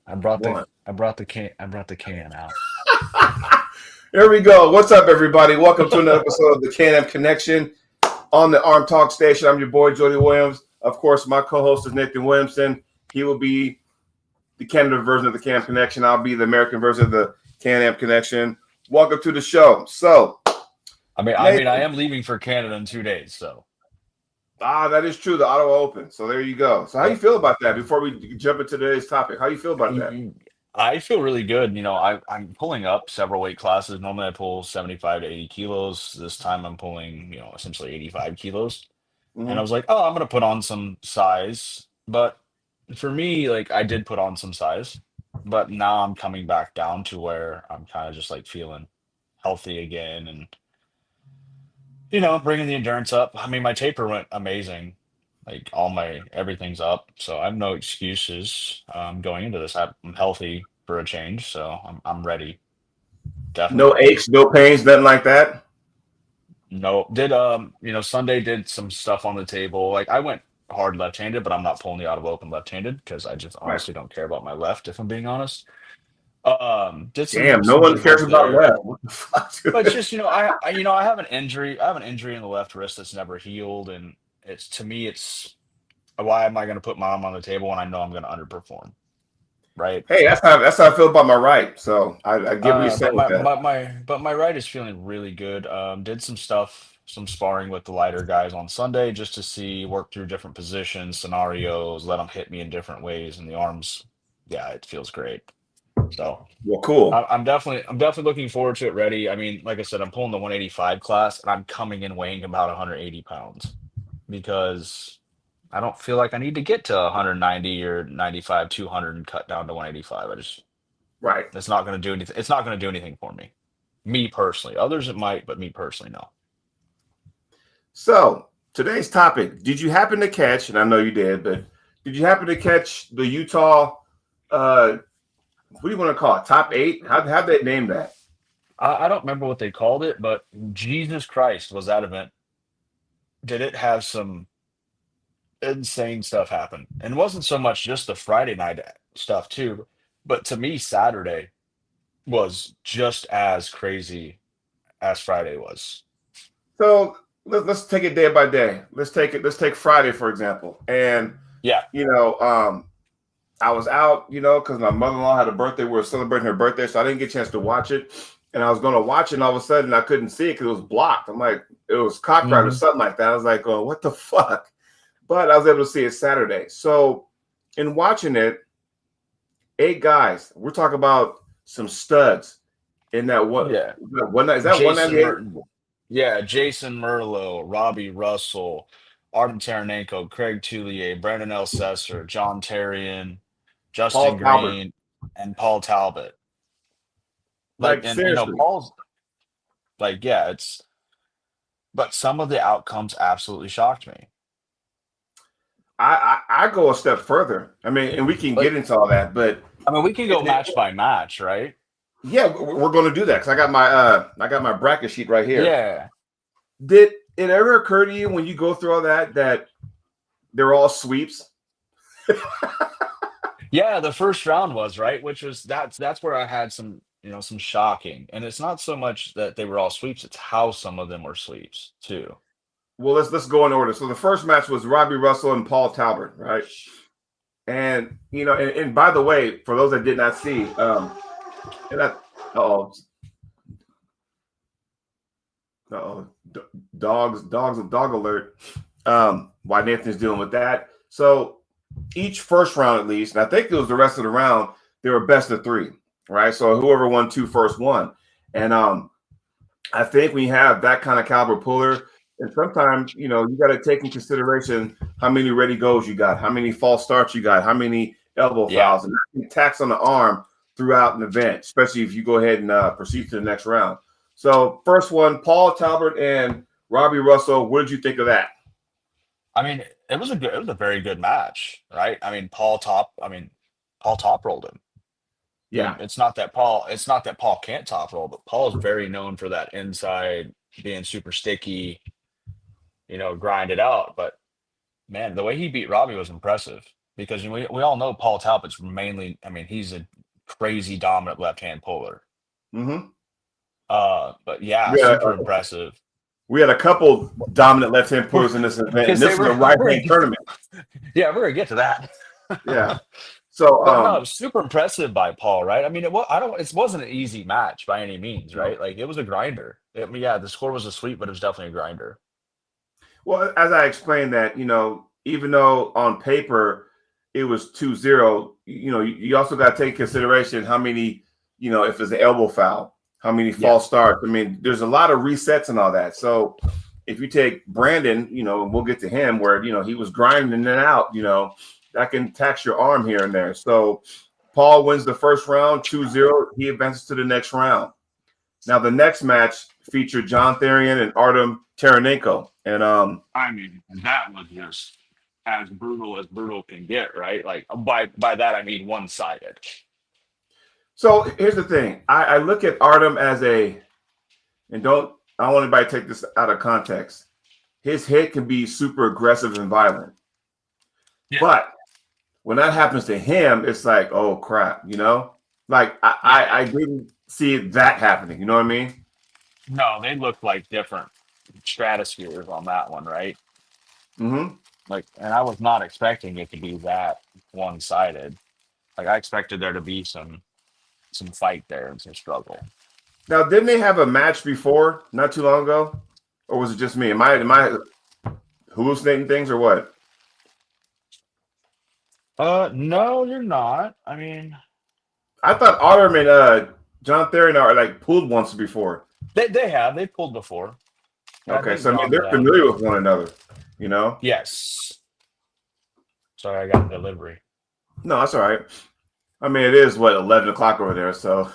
One. I brought the can out. There we go. What's up, everybody? Welcome to another episode of the Can-Am Connection on the Arm Talk Station. I'm your boy, Jody Williams. Of course, my co-host is Nathan Williamson. He will be the Canada version of the Can-Am Connection. I'll be the American version of the Can-Am Connection. Welcome to the show. So, I Nathan, am leaving for Canada in 2 days, so that is true. The Ottawa Open. So there you go. So how you yep. feel about that? Before we jump into today's topic, how you feel about that? I feel really good. I'm pulling up several weight classes. Normally I pull 75 to 80 kilos. This time I'm pulling, essentially 85 kilos. And I Mm-hmm. was like, oh, I'm gonna put on some size. But for me, like I did put on some size, but now I'm coming back down to where I'm kind of just like feeling healthy again and bringing the endurance up. I mean, my taper went amazing. Like all my everything's up, so I have no excuses going into this. I'm healthy for a change, so I'm ready. Definitely No ready. aches, no pains, nothing like that. No, did Sunday did some stuff on the table. Like I went hard left-handed, but I'm not pulling the out of open left-handed because I just Right. honestly don't care about my left, if I'm being honest. Did some Damn, no some one good cares work about there. left. What the fuck? But it's just, I have an injury. I have an injury in the left wrist that's never healed, and it's to me, it's why am I going to put my arm on the table when I know I'm going to underperform, right? Hey, that's how I feel about my right. So I get what you're saying But with my that. my my but my right is feeling really good. Did some stuff, some sparring with the lighter guys on Sunday just to see, work through different positions, scenarios, let them hit me in different ways, and the arms, yeah, it feels great. So. Well, cool. I'm definitely looking forward to it. Ready. I mean, like I said, I'm pulling the 185 class, and I'm coming in weighing about 180 pounds because I don't feel like I need to get to 190 or 95, 200 and cut down to 185. Right. It's not going to do anything. It's not going to do anything for me. Me personally. Others it might, but me personally, no. So today's topic: did you happen to catch? And I know you did, but did you happen to catch the Utah? What do you want to call it? Top eight? How'd they name that? I don't remember what they called it, but Jesus Christ, was that event? Did it have some insane stuff happen? And it wasn't so much just the Friday night stuff too, but to me, Saturday was just as crazy as Friday was. So let's take it day by day. Let's take it. Let's take Friday for example. And Yeah. you know, I was out, because my mother-in-law had a birthday. We were celebrating her birthday, so I didn't get a chance to watch it. And I was going to watch it, and all of a sudden I couldn't see it because it was blocked. I'm like, it was copyright or Hmm. something like that. I was like, oh, what the fuck? But I was able to see it Saturday. So in watching it, eight guys. We're talking about some studs in that Yeah. one night. Is that Jason 198? Merton. Yeah, Jason Merlo, Robbie Russell, Artem Taranenko, Craig Tullier, Brandon L. Sesser, John Terrian, Paul Justin Talbert. Green, and Paul Talbot. Like, Like and seriously. Paul's like, yeah, but some of the outcomes absolutely shocked me. I go a step further. I mean, and we can get Like, into all that, but I mean, we can go match by match, right? yeah, we're going to do that because I got my bracket sheet right here. Yeah. Did it ever occur to you when you go through all that they're all sweeps? Yeah, the first round was, right, which was that's where I had some, some shocking. And it's not so much that they were all sweeps, it's how some of them were sweeps too. Well, let's go in order. So the first match was Robbie Russell and Paul Talbert, right? And and by the way, for those that did not see, and that oh oh dog alert. Why Nathan's dealing with that. So each first round, at least, and I think it was the rest of the round, they were best of three, right? So whoever won two first won. And I think we have that kind of caliber puller. And sometimes, you got to take in consideration how many ready goes you got, how many false starts you got, how many elbow Yeah. fouls, and attacks on the arm throughout an event, especially if you go ahead and proceed to the next round. So first one, Paul Talbert and Robbie Russell. What did you think of that? I mean, it was a very good match, right? Paul top rolled him. I mean, Yeah. it's not that Paul can't top roll, but Paul is very known for that inside being super sticky, grind it out. But man, the way he beat Robbie was impressive. because we all know Paul Talbot's mainly. I mean, he's a crazy dominant left-hand puller. Mm-hmm. But yeah, We had, super impressive. we had a couple dominant left-hand pullers in this event, and Because they this was were, a right-hand tournament. yeah, we're gonna get to that. Yeah. So, But no, it was super impressive by Paul, right? I mean, it wasn't an easy match by any means, no. right? Like it was a grinder. I mean, yeah, the score was a sweep, but it was definitely a grinder. Well, as I explained that, even though on paper it was 2-0, you also got to take consideration how many, if it's an elbow foul, how many false starts. I mean, there's a lot of resets and all that. So if you take Brandon, and we'll get to him where, he was grinding it out, that can tax your arm here and there. So Paul wins the first round, 2-0. He advances to the next round. Now, the next match featured John Therian and Artem Taranenko. And I mean, that was just as brutal can get, right? Like by that I mean one-sided. so here's the thing. I look at Artem as I don't want anybody to take this out of context. His hit can be super aggressive and violent. Yeah. But when that happens to him, it's like, oh crap, Like I didn't see that happening. You know what I mean? No, they look like different stratospheres on that one, right? Mm-hmm. Like, and I was not expecting it to be that one-sided. Like, I expected there to be some fight there and some struggle. Now, didn't they have a match before, not too long ago, or was it just me? Am I hallucinating things or what? No, you're not. I mean, I thought Artem and John Therian are like pulled once before. They pulled before. Okay, so I mean they're familiar with one another, Yes. Sorry, I got a delivery. No, that's all right. I mean, it is 11 o'clock over there, so.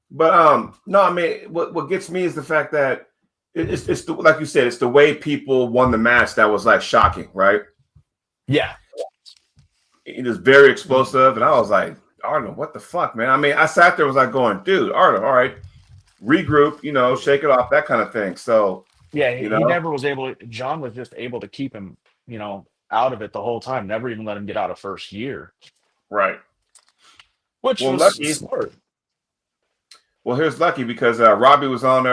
But no, I mean, what gets me is the fact that it's the, like you said, it's the way people won the match that was like shocking, right? Yeah. It is very explosive, and I was like, Artem, what the fuck, man? I mean, I sat there, was like going, dude, Artem, all right, regroup, shake it off, that kind of thing. So yeah, he never was able to. John was just able to keep him, out of it the whole time. Never even let him get out of first gear. Right. Which was lucky. Smart. Well, here's lucky because Robbie was on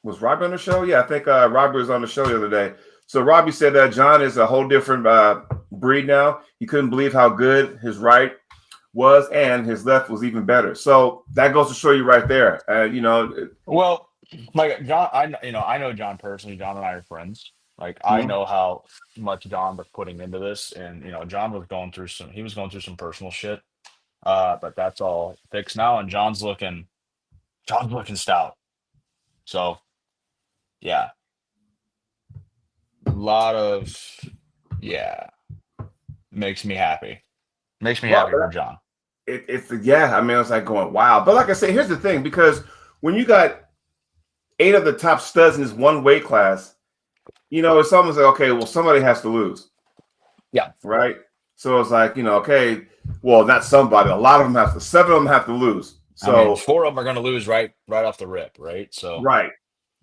was Robbie on the show? Yeah, I think Robbie was on the show the other day. So Robbie said that John is a whole different breed now. He couldn't believe how good his right was, and his left was even better. So that goes to show you right there. Well, like John, I know John personally. John and I are friends. Like I know how much John was putting into this, and John was going through some personal shit. But that's all fixed now, and John's looking stout. So, yeah, a lot of makes me happy. Makes me happy for John. It's I mean, I was like going wow, but like I say, here's the thing: because when you got 8 of the top studs in this one weight class, it's almost like okay, well, somebody has to lose. Yeah. Right. So it's like okay. Well, not somebody. A lot of them 7 of them have to lose. So I mean, 4 of them are going to lose right off the rip, right? So right,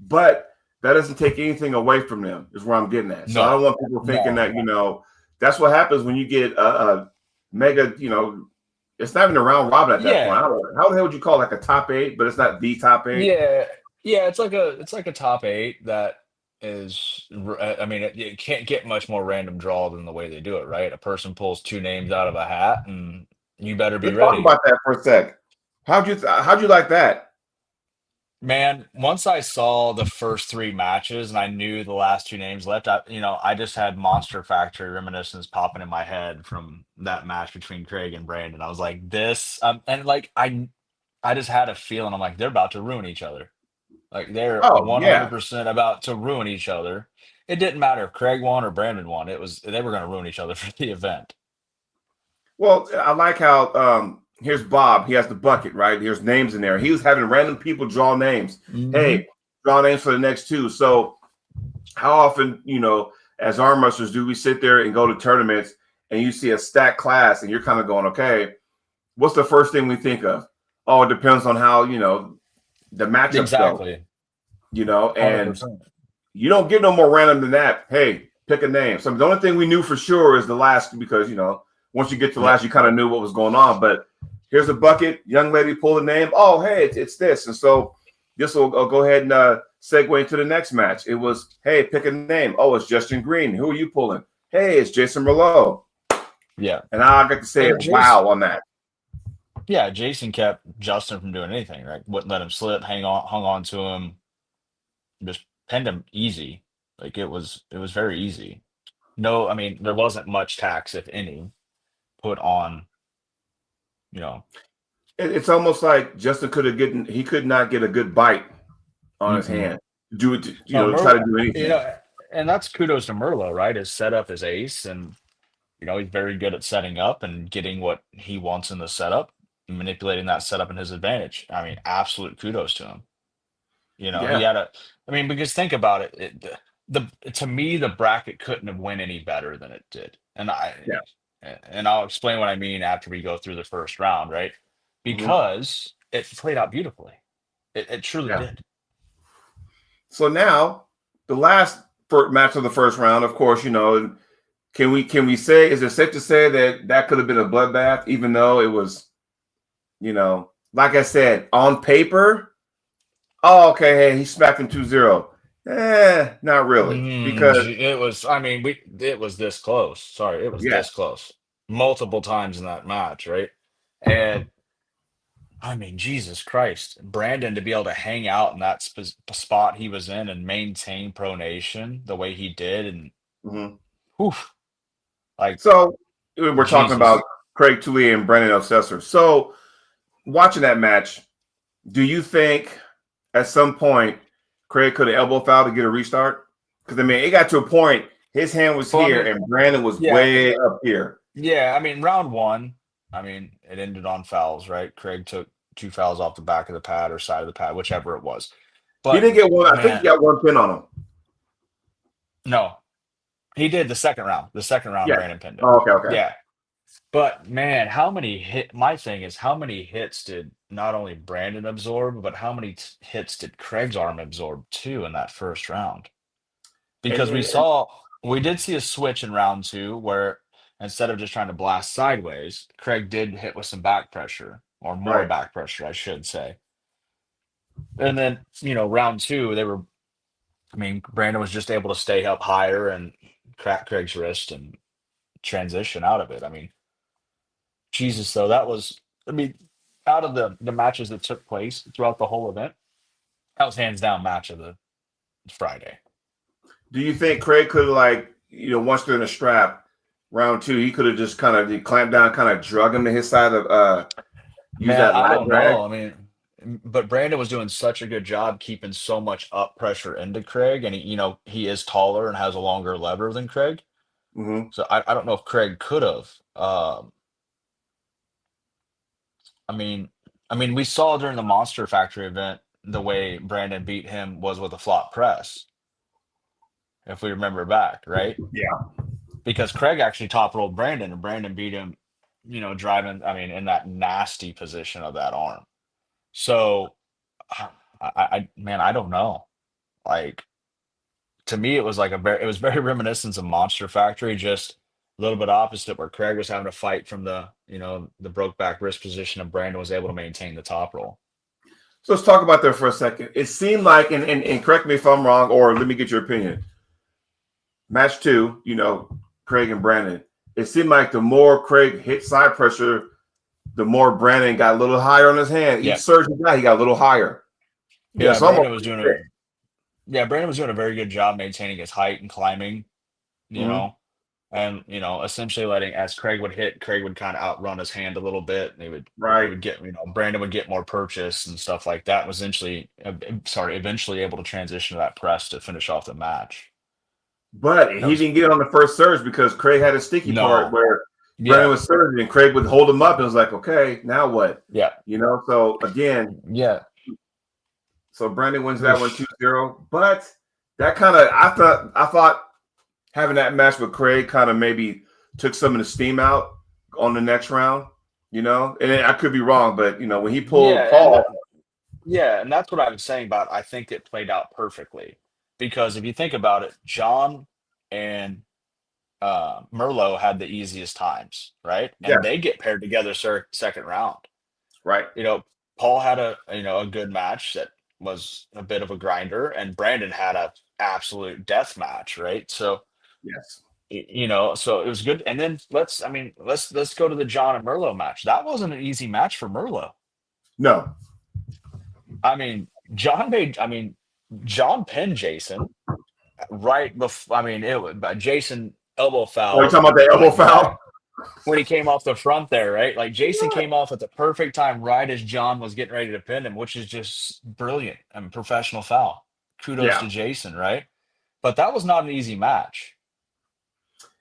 but that doesn't take anything away from them. Is where I'm getting at. So I don't want people thinking that that's what happens when you get a mega. It's not even a round robin at that point. I don't know. How the hell would you call it, like a top 8? But it's not the top 8. Yeah. It's like a top 8 that is. I mean, it can't get much more random draw than the way they do it, right? A person pulls 2 names out of a hat, and you better be ready. Talk about that for a sec. How'd you like that? Man, once I saw the first 3 matches and I knew the last 2 names left, I just had Monster Factory reminiscence popping in my head from that match between Craig and Brandon. I was like, this, and like I just had a feeling. I'm like, they're about to ruin each other. Like they're 100% about to ruin each other. It didn't matter if Craig won or Brandon won. They were going to ruin each other for the event. Well, I like how here's Bob. He has the bucket, right? There's names in there. He was having random people draw names. Mm-hmm. Hey, draw names for the next 2. So how often, as arm wrestlers, do we sit there and go to tournaments and you see a stacked class and you're kind of going, okay, what's the first thing we think of? Oh, it depends on how, the matchups go. And 100%. You don't get no more random than that. Hey, Pick a name. So the only thing we knew for sure is the last, because once you get to the Yeah. last, you kind of knew what was going on. But here's a bucket. Young lady pull the name. Oh, hey, it's this. And so this will go ahead and segue into the next match. It was, hey, pick a name. Oh, it's Justin Green. Who are you pulling? Hey, it's Jason Merlot. Yeah. And I got to say wow on that. Yeah, Jason kept Justin from doing anything, right? Wouldn't let him slip, hung on to him, just pinned him easy. Like it was very easy. No, I mean, there wasn't much tax, if any, put on, you know. It's almost like Justin he could not get a good bite on his hand. Do it, try to do anything. And that's kudos to Merlot, right? His setup is ace, and he's very good at setting up and getting what he wants in the setup, and manipulating that setup in his advantage. I mean, absolute kudos to him. He had because think about it, to me, the bracket couldn't have went any better than it did. And I'll explain what I mean after we go through the first round, right? Because it played out beautifully. It truly did. So now the last match of the first round, of course, can we say, is it safe to say that could have been a bloodbath, even though it was, like I said, on paper, oh, okay, hey, he smacked him 2-0. Not really, because it was. I mean, it was this close. Sorry, it was this close multiple times in that match, right? And I mean, Jesus Christ, Brandon to be able to hang out in that spot he was in and maintain pronation the way he did, and so we're talking about Craig Tully and Brandon Elsesser. So watching that match, do you think at some point Craig could have elbow fouled to get a restart? Because it got to a point his hand was here and Brandon was way up here. Yeah, I mean, round one, it ended on fouls, right? Craig took 2 fouls off the back of the pad or side of the pad, whichever it was. But he didn't get one. I think he got one pin on him. No, he did the second round. Brandon pinned him. Oh, okay. Yeah. But man, my thing is, how many hits did not only Brandon absorb, but how many hits did Craig's arm absorb too in that first round? Because we did see a switch in round 2 where instead of just trying to blast sideways, Craig did hit with some back pressure, or more back pressure, I should say. And then, round 2, Brandon was just able to stay up higher and crack Craig's wrist and transition out of it. Jesus, though, that was, out of the matches that took place throughout the whole event, that was hands down match of the Friday. Do you think Craig could have, once they're in a strap, round 2, he could have just kind of clamped down, kind of drug him to his side of I don't know. But Brandon was doing such a good job keeping so much up pressure into Craig, and he is taller and has a longer lever than Craig. So I don't know if Craig could have. We saw during the Monster Factory event the way Brandon beat him was with a flop press. If we remember back, right? Yeah. Because Craig actually top rolled Brandon, and Brandon beat him, driving, in that nasty position of that arm. So, I don't know. To me, it was it was very reminiscent of Monster Factory, just a little bit opposite, where Craig was having to fight from the broke back wrist position, and Brandon was able to maintain the top roll. So let's talk about that for a second. It seemed like, and correct me if I'm wrong, or let me get your opinion. Match 2, Craig and Brandon. It seemed like the more Craig hit side pressure, the more Brandon got a little higher on his hand. Each surge he got a little higher. Yeah, Brandon was doing a very good job maintaining his height and climbing, and essentially letting, as Craig would hit, Craig would kind of outrun his hand a little bit, and he would get, Brandon would get more purchase and stuff like that. Was eventually able to transition to that press to finish off the match. But he didn't get on the first surge because Craig had a sticky part where Brandon was surging and Craig would hold him up. And it was like, okay, now what? Yeah. So again. Yeah. So Brandon wins that one 2-0. But that kind of, I thought having that match with Craig kind of maybe took some of the steam out on the next round, and I could be wrong, but when he pulled Paul. And that's what I was saying about, I think it played out perfectly. Because if you think about it, John and Merlot had the easiest times, right? And Yes, they get paired together second round. right. You know, Paul had a good match that was a bit of a grinder, and Brandon had a absolute death match, right? So Yes. so it was good. And then let's go to the John and Merlot match. That wasn't an easy match for Merlot. No. I mean, John pinned Jason right before. I mean, it was but Jason elbow Are you fouled talking about the elbow like foul? right when he came off the front there, right? Like Jason came off at the perfect time, right as John was getting ready to pin him, which is just brilliant. I mean, professional foul. Kudos Yeah. to Jason, right? But that was not an easy match.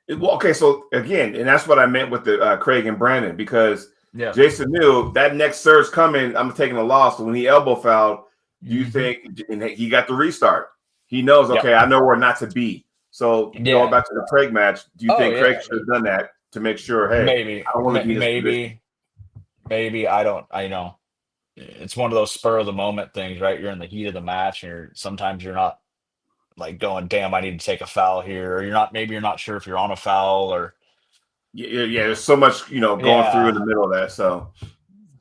Well, okay, so again, and that's what I meant with the Craig and Brandon, because Yeah. Jason knew that next surge coming, I'm taking a loss. So when he elbow fouled, do you Hmm. think, and he got the restart? He knows, Yep. okay, I know where not to be. So going Yeah. back to the Craig match, do you Oh think Craig yeah. should have done that to make sure, hey, Maybe. I don't want to be in this position? Maybe. I don't. I know. It's one of those spur of the moment things, right? You're in the heat of the match, and sometimes you're not like going, "Damn, I need to take a foul here," or maybe you're not sure if you're on a foul, or Yeah, there's so much, going through in yeah, the middle of that. So,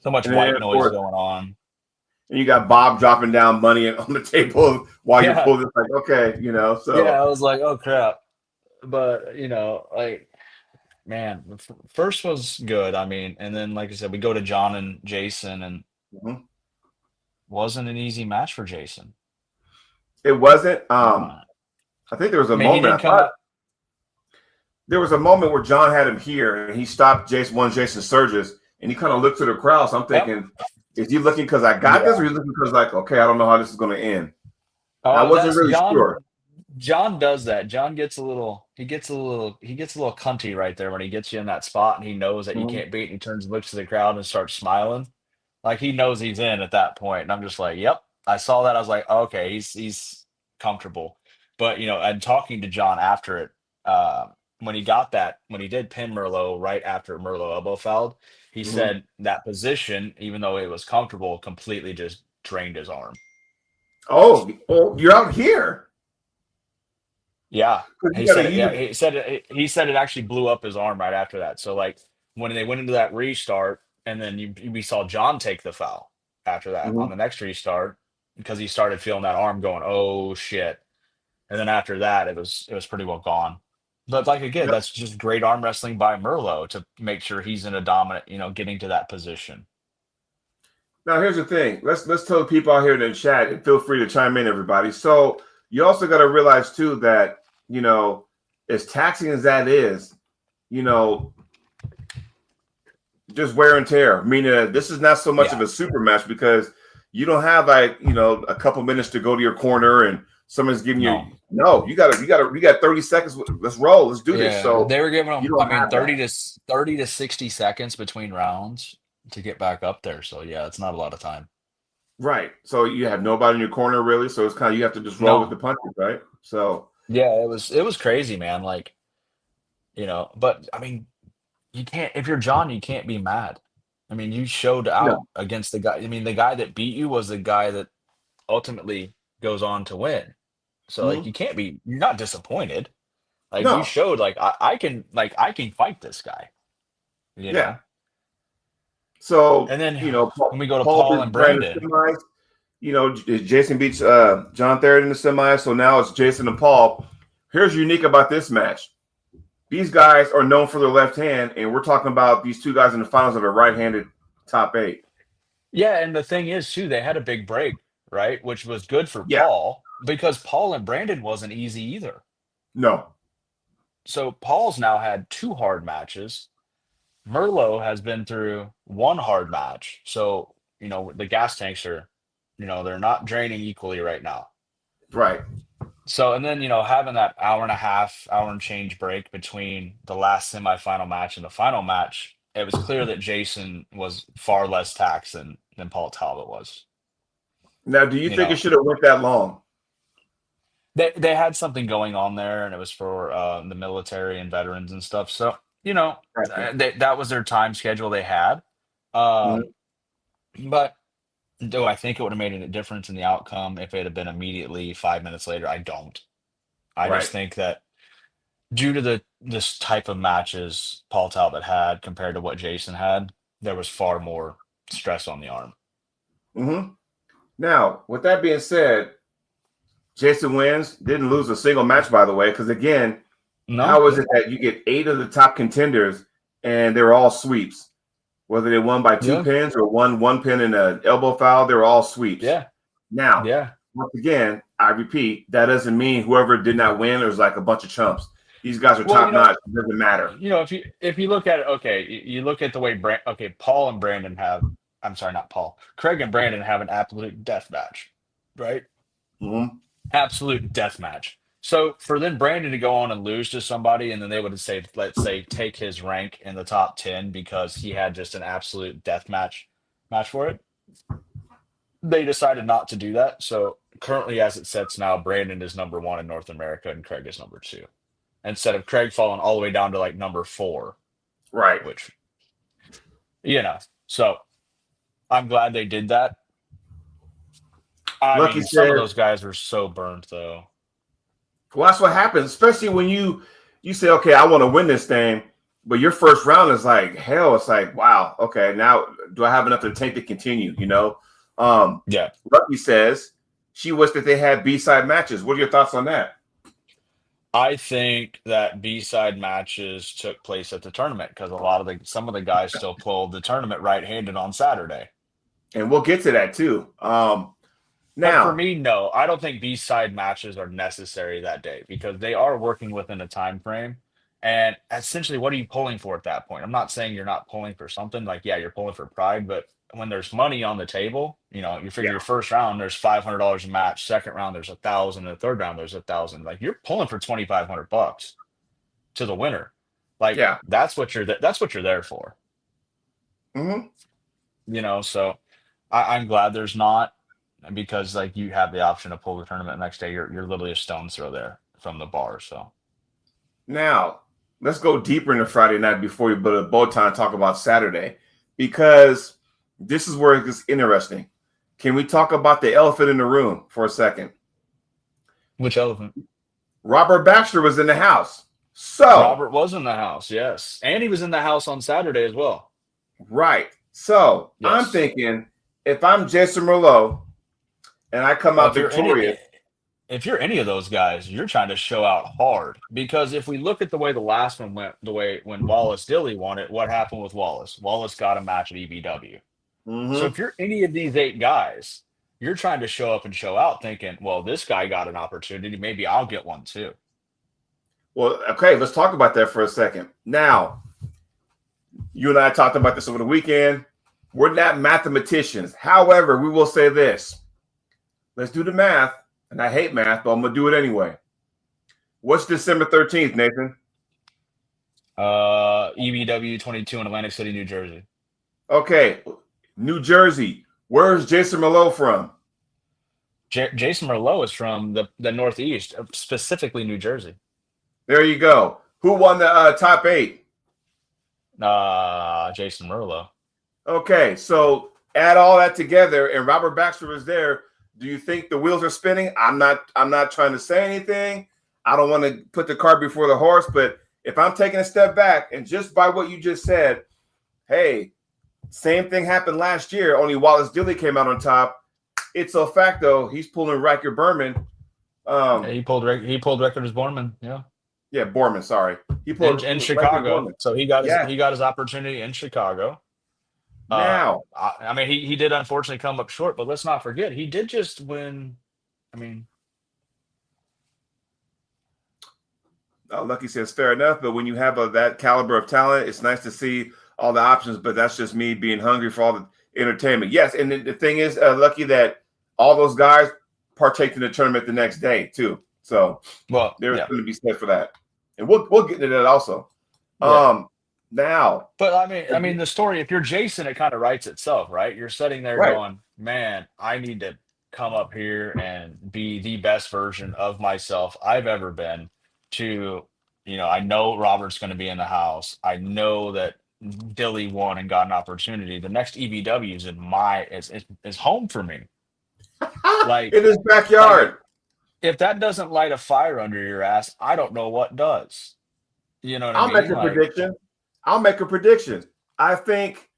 so much and then white of noise course, going on. and you got Bob dropping down money on the table while you're Yeah, pulling. It's like, okay, yeah. so I was like, "Oh crap!" But like, man, first was good. I mean, and then like I said, we go to John and Jason, and mhm. wasn't an easy match for Jason. It wasn't. Uh, I think there was a I mean, he moment. I didn't come thought out. there was a moment where John had him here and he stopped Jason Surges and he kind of looked to the crowd. So I'm Yep. thinking, is he looking because I got this, or Yeah. is he looking because like, okay, I don't know how this is going to end? I Oh, wasn't that's really John. sure. John does that. John gets a little. He gets a little cunty right there when he gets you in that spot, and he knows that you Mhm. can't beat. And he turns and looks to the crowd and starts smiling, like he knows he's in at that point. And I'm just like, "Yep." I saw that. I was like, "Okay, he's comfortable." But and talking to John after it, when he did pin Merlot right after Merlot elbow fouled, he Mhm. said that position, even though it was comfortable, completely just drained his arm. Oh, you're out here Yeah, because you he got to said it. Yeah, even. he said it actually blew up his arm right after that. So like when they went into that restart, and then we saw John take the foul after that on Mhm. the next restart because he started feeling that arm going, oh shit. And then after that, it was pretty well gone. But like again, Now, that's just great arm wrestling by Merlot to make sure he's in a dominant, getting to that position. now here's the thing. Let's tell the people out here in the chat and feel free to chime in, everybody. So you also got to realize too that you know, as taxing as that is, you know, just wear and tear. Meaning that this is not so much of Yeah. a super match because you don't have like a couple minutes to go to your corner and someone's giving you No. no. You got 30 seconds. Let's roll. Let's do this. Yeah, So they were giving you them, I don't mean, have that. 30 to 60 seconds between rounds to get back up there. So yeah, it's not a lot of time. Right. So you have nobody in your corner really. So it's kind of you have to just roll with the No. punches, right? So Yeah, it was crazy, man. Like, but I mean, you can't if you're John, you can't be mad. I mean, you showed out no. against the guy. I mean, the guy that beat you was the guy that ultimately goes on to win. So like Mhm. you're not disappointed. Like you No. showed like I can fight this guy, you Yeah. know. So And then Paul, when we go to Paul Paul beats and Brandon Brandon. semis. Jason beats John Therrett in the semis. So now it's Jason and Paul. Here's unique about this match. These guys are known for their left hand, and we're talking about these two guys in the finals that are right-handed top eight. Yeah, and the thing is too, they had a big break, right? Which was good for Yeah, Paul because Paul and Brandon wasn't easy either. no, So Paul's now had two hard matches. Merlot has been through one hard match. So, the gas tanks are, they're not draining equally right now. right. So, and then, having that hour and a half, hour and change break between the last semifinal match and the final match, it was clear that Jason was far less taxed than Paul Talbot was. Now, do you You think it know, should have went that long? they had something going on there, and it was for the military and veterans and stuff. So, Gotcha. that was their time schedule they had. Um, Mhm. but do I think it would have made a difference in the outcome if it had been immediately 5 minutes later? I don't. I just Right. think that. due to this type of matches Paul Talbot had compared to what Jason had, there was far more stress on the arm. Mm-hmm. Now, with that being said, Jason wins. Didn't lose a single match, by the way, because again, No, how is it that you get 8 of the top contenders and they're all sweeps? Whether they won by 2 yeah, pins or one pin and an elbow foul, they were all sweeps. yeah, Now, yeah. once again, I repeat, that doesn't mean whoever did not win is like a bunch of chumps. These guys are Well, top notch. It doesn't matter. if you look at it, okay, you look at the way Paul and Brandon have. I'm sorry, not Paul. Craig and Brandon have an absolute death match, right? Mm-hmm. Absolute death match. So for then Brandon to go on and lose to somebody, and then they would say, let's say, take his rank in the top 10 because he had just an absolute death match for it. They decided not to do that. So currently, as it sets now, Brandon is number one in North America, and Craig is number two. Instead of Craig falling all the way down to like number four, Right. which So I'm glad they did that. I Lucky mean, some of said, those guys were so burnt though. well, that's what happens, especially when you say, okay, I want to win this thing, but your first round is like hell. It's like, wow, okay, now do I have enough to tank to continue? Yeah. Lucky says she wished that they had B-side matches. What are your thoughts on that? I think that B-side matches took place at the tournament because some of the guys still pulled the tournament right-handed on Saturday. And we'll get to that too. But for Now, me, no, I don't think B-side matches are necessary that day because they are working within a time frame. And essentially, what are you pulling for at that point? I'm not saying you're not pulling for something. Like, yeah, you're pulling for pride, but when there's money on the table, you figure yeah, your first round there's $500 a match, second round there's 1,000, and the third round there's 1,000. Like you're pulling for $2,500 to the winner. Like yeah. that's what you're there for. Mm-hmm. So I'm glad there's not because like you have the option to pull the tournament the next day. You're literally a stone's throw there from the bar. So Now, let's go deeper into Friday night before we put a bow tie and talk about Saturday, because this is where it gets interesting. Can we talk about the elephant in the room for a second? which elephant? Robert Baxter was in the house. So, Robert was in the house, yes. And he was in the house on Saturday as well. right. So, I'm Yes. thinking if I'm Jason Merlot and I come Well, out victorious, if you're any of those guys, you're trying to show out hard. Because if we look at the way the last one went, the way when Wallace Dilly won it, what happened with Wallace? Wallace got a match at EBW. So mm-hmm. if you're any of these 8 guys, you're trying to show up and show out thinking, well, this guy got an opportunity. Maybe I'll get one too. Well, okay, let's talk about that for a second. Now, you and I talked about this over the weekend. We're not mathematicians. However, we will say this. Let's do the math. And I hate math, but I'm going to do it anyway. What's December 13th, Nathan? EBW 22 in Atlantic City, New Jersey. Okay, New Jersey. Where's Jason Merlot from? Jason Merlot is from the Northeast, specifically New Jersey. There you go. Who won the top 8? Jason Merlot. Okay, so add all that together, and Robert Baxter was there. Do you think the wheels are spinning? I'm not trying to say anything. I don't want to put the cart before the horse, but if I'm taking a step back and just by what you just said, hey, same thing happened last year, only Wallace Dilly came out on top. It's a fact, though. He's pulling Riker Berman. Yeah, he pulled record as Borman. Yeah, Borman. Sorry, he pulled in Riker Chicago. Borman. So he got his opportunity in Chicago. Now, I mean, he did unfortunately come up short, but let's not forget he did just win. I mean, Lucky says fair enough, but when you have that caliber of talent, it's nice to see all the options. But that's just me being hungry for all the entertainment. Yes, and the thing is, Lucky, that all those guys partake in the tournament the next day too. So well, there's yeah. going to be said for that, and we'll get into that also. Yeah. Now, but I mean, the story. If you're Jason, it kind of writes itself, right? You're sitting there right. going, "Man, I need to come up here and be the best version of myself I've ever been." I know Robert's going to be in the house. I know that Dilly won and got an opportunity. The next EBW is is home for me. Like in his backyard. If that doesn't light a fire under your ass, I don't know what does. You know what I I'll make mean? a Like, prediction. I'll make a prediction. I think,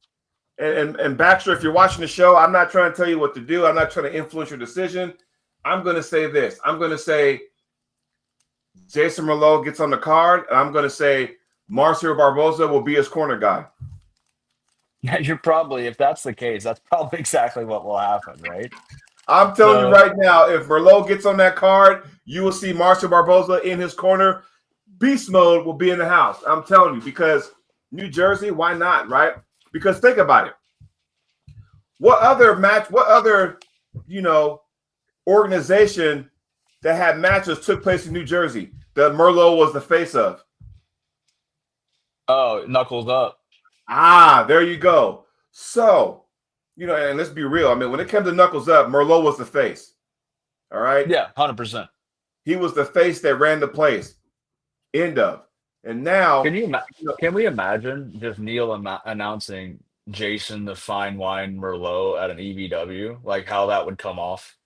and Baxter, if you're watching the show, I'm not trying to tell you what to do. I'm not trying to influence your decision. I'm going to say this. I'm going to say Jason Merlot gets on the card, and I'm going to say Marcio Barboza will be his corner guy. yeah, you're probably, if that's the case, that's probably exactly what will happen, right? I'm telling you So, right now, if Merlot gets on that card, you will see Marcio Barboza in his corner. Beast mode will be in the house. I'm telling you, because New Jersey, why not, right? Because think about it. What other, organization that had matches took place in New Jersey that Merlot was the face of? oh, knuckles up. Ah, there you go. So, and let's be real. I mean, when it came to Knuckles Up, Merlot was the face. All right. Yeah, 100%. He was the face that ran the place. End of. And now, Can we imagine just Neil announcing Jason the Fine Wine Merlot at an EVW? Like how that would come off?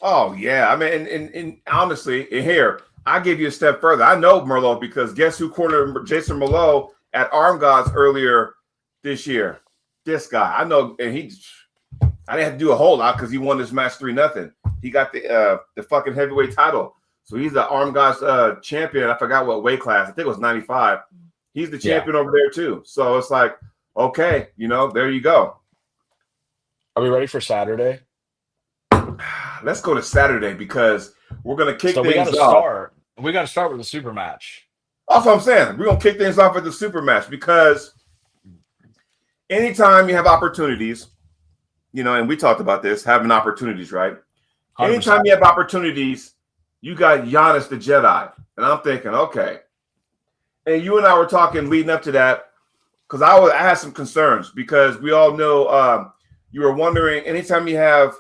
oh yeah. I mean, and honestly, here, I give you a step further. I know Merlot because guess who cornered Jason Merlot at Arm Gods earlier this year? This guy. I know, and I didn't have to do a whole lot because he won this match 3-0. He got the fucking heavyweight title. So he's the Arm Gods champion. I forgot what weight class. I think it was 95. He's the champion over there too. So it's like, okay, there you go. Are we ready for Saturday? Let's go to Saturday because we're gonna kick So things off. We got to start with the super match. That's what I'm saying. We're gonna kick things off with the super match because anytime you have opportunities, and we talked about this, having opportunities, right? 100%. Anytime you have opportunities, you got Giannis the Jedi. And I'm thinking, okay. And you and I were talking leading up to that because I had some concerns because we all know you were wondering anytime you have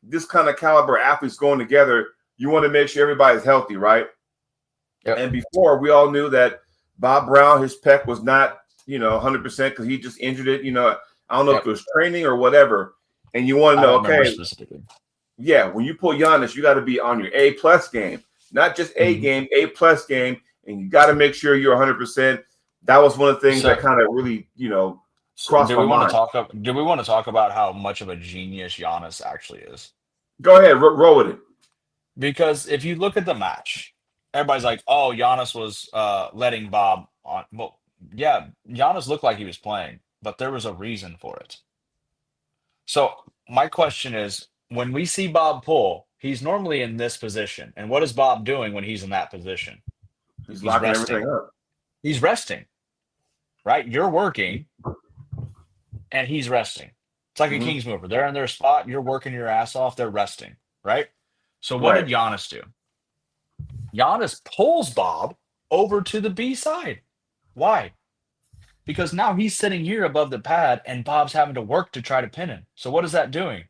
this kind of caliber athletes going together, you want to make sure everybody's healthy, right? Yep. And before, we all knew that Bob Brown, his pec was not, 100% because he just injured it. I don't know if it was training or whatever. And you want to know, okay, specifically. Yeah, when you pull Giannis, you got to be on your A+ game, not just A game, A+ game, and you got to make sure you're 100%. That was one of the things that kind of really, crossed my mind. Do we want to talk about how much of a genius Giannis actually is? Go ahead, roll with it. Because if you look at the match, everybody's like, "Oh, Giannis was letting Bob on." Well, yeah, Giannis looked like he was playing, but there was a reason for it. So my question is, when we see Bob pull, he's normally in this position. And what is Bob doing when he's in that position? He's locking resting. everything up. He's resting, right? You're working and he's resting. It's like a King's mover. They're in their spot. You're working your ass off. They're resting, right? So what did Giannis do? Giannis pulls Bob over to the B side. Why? Because now he's sitting here above the pad and Bob's having to work to try to pin him. So what is that doing?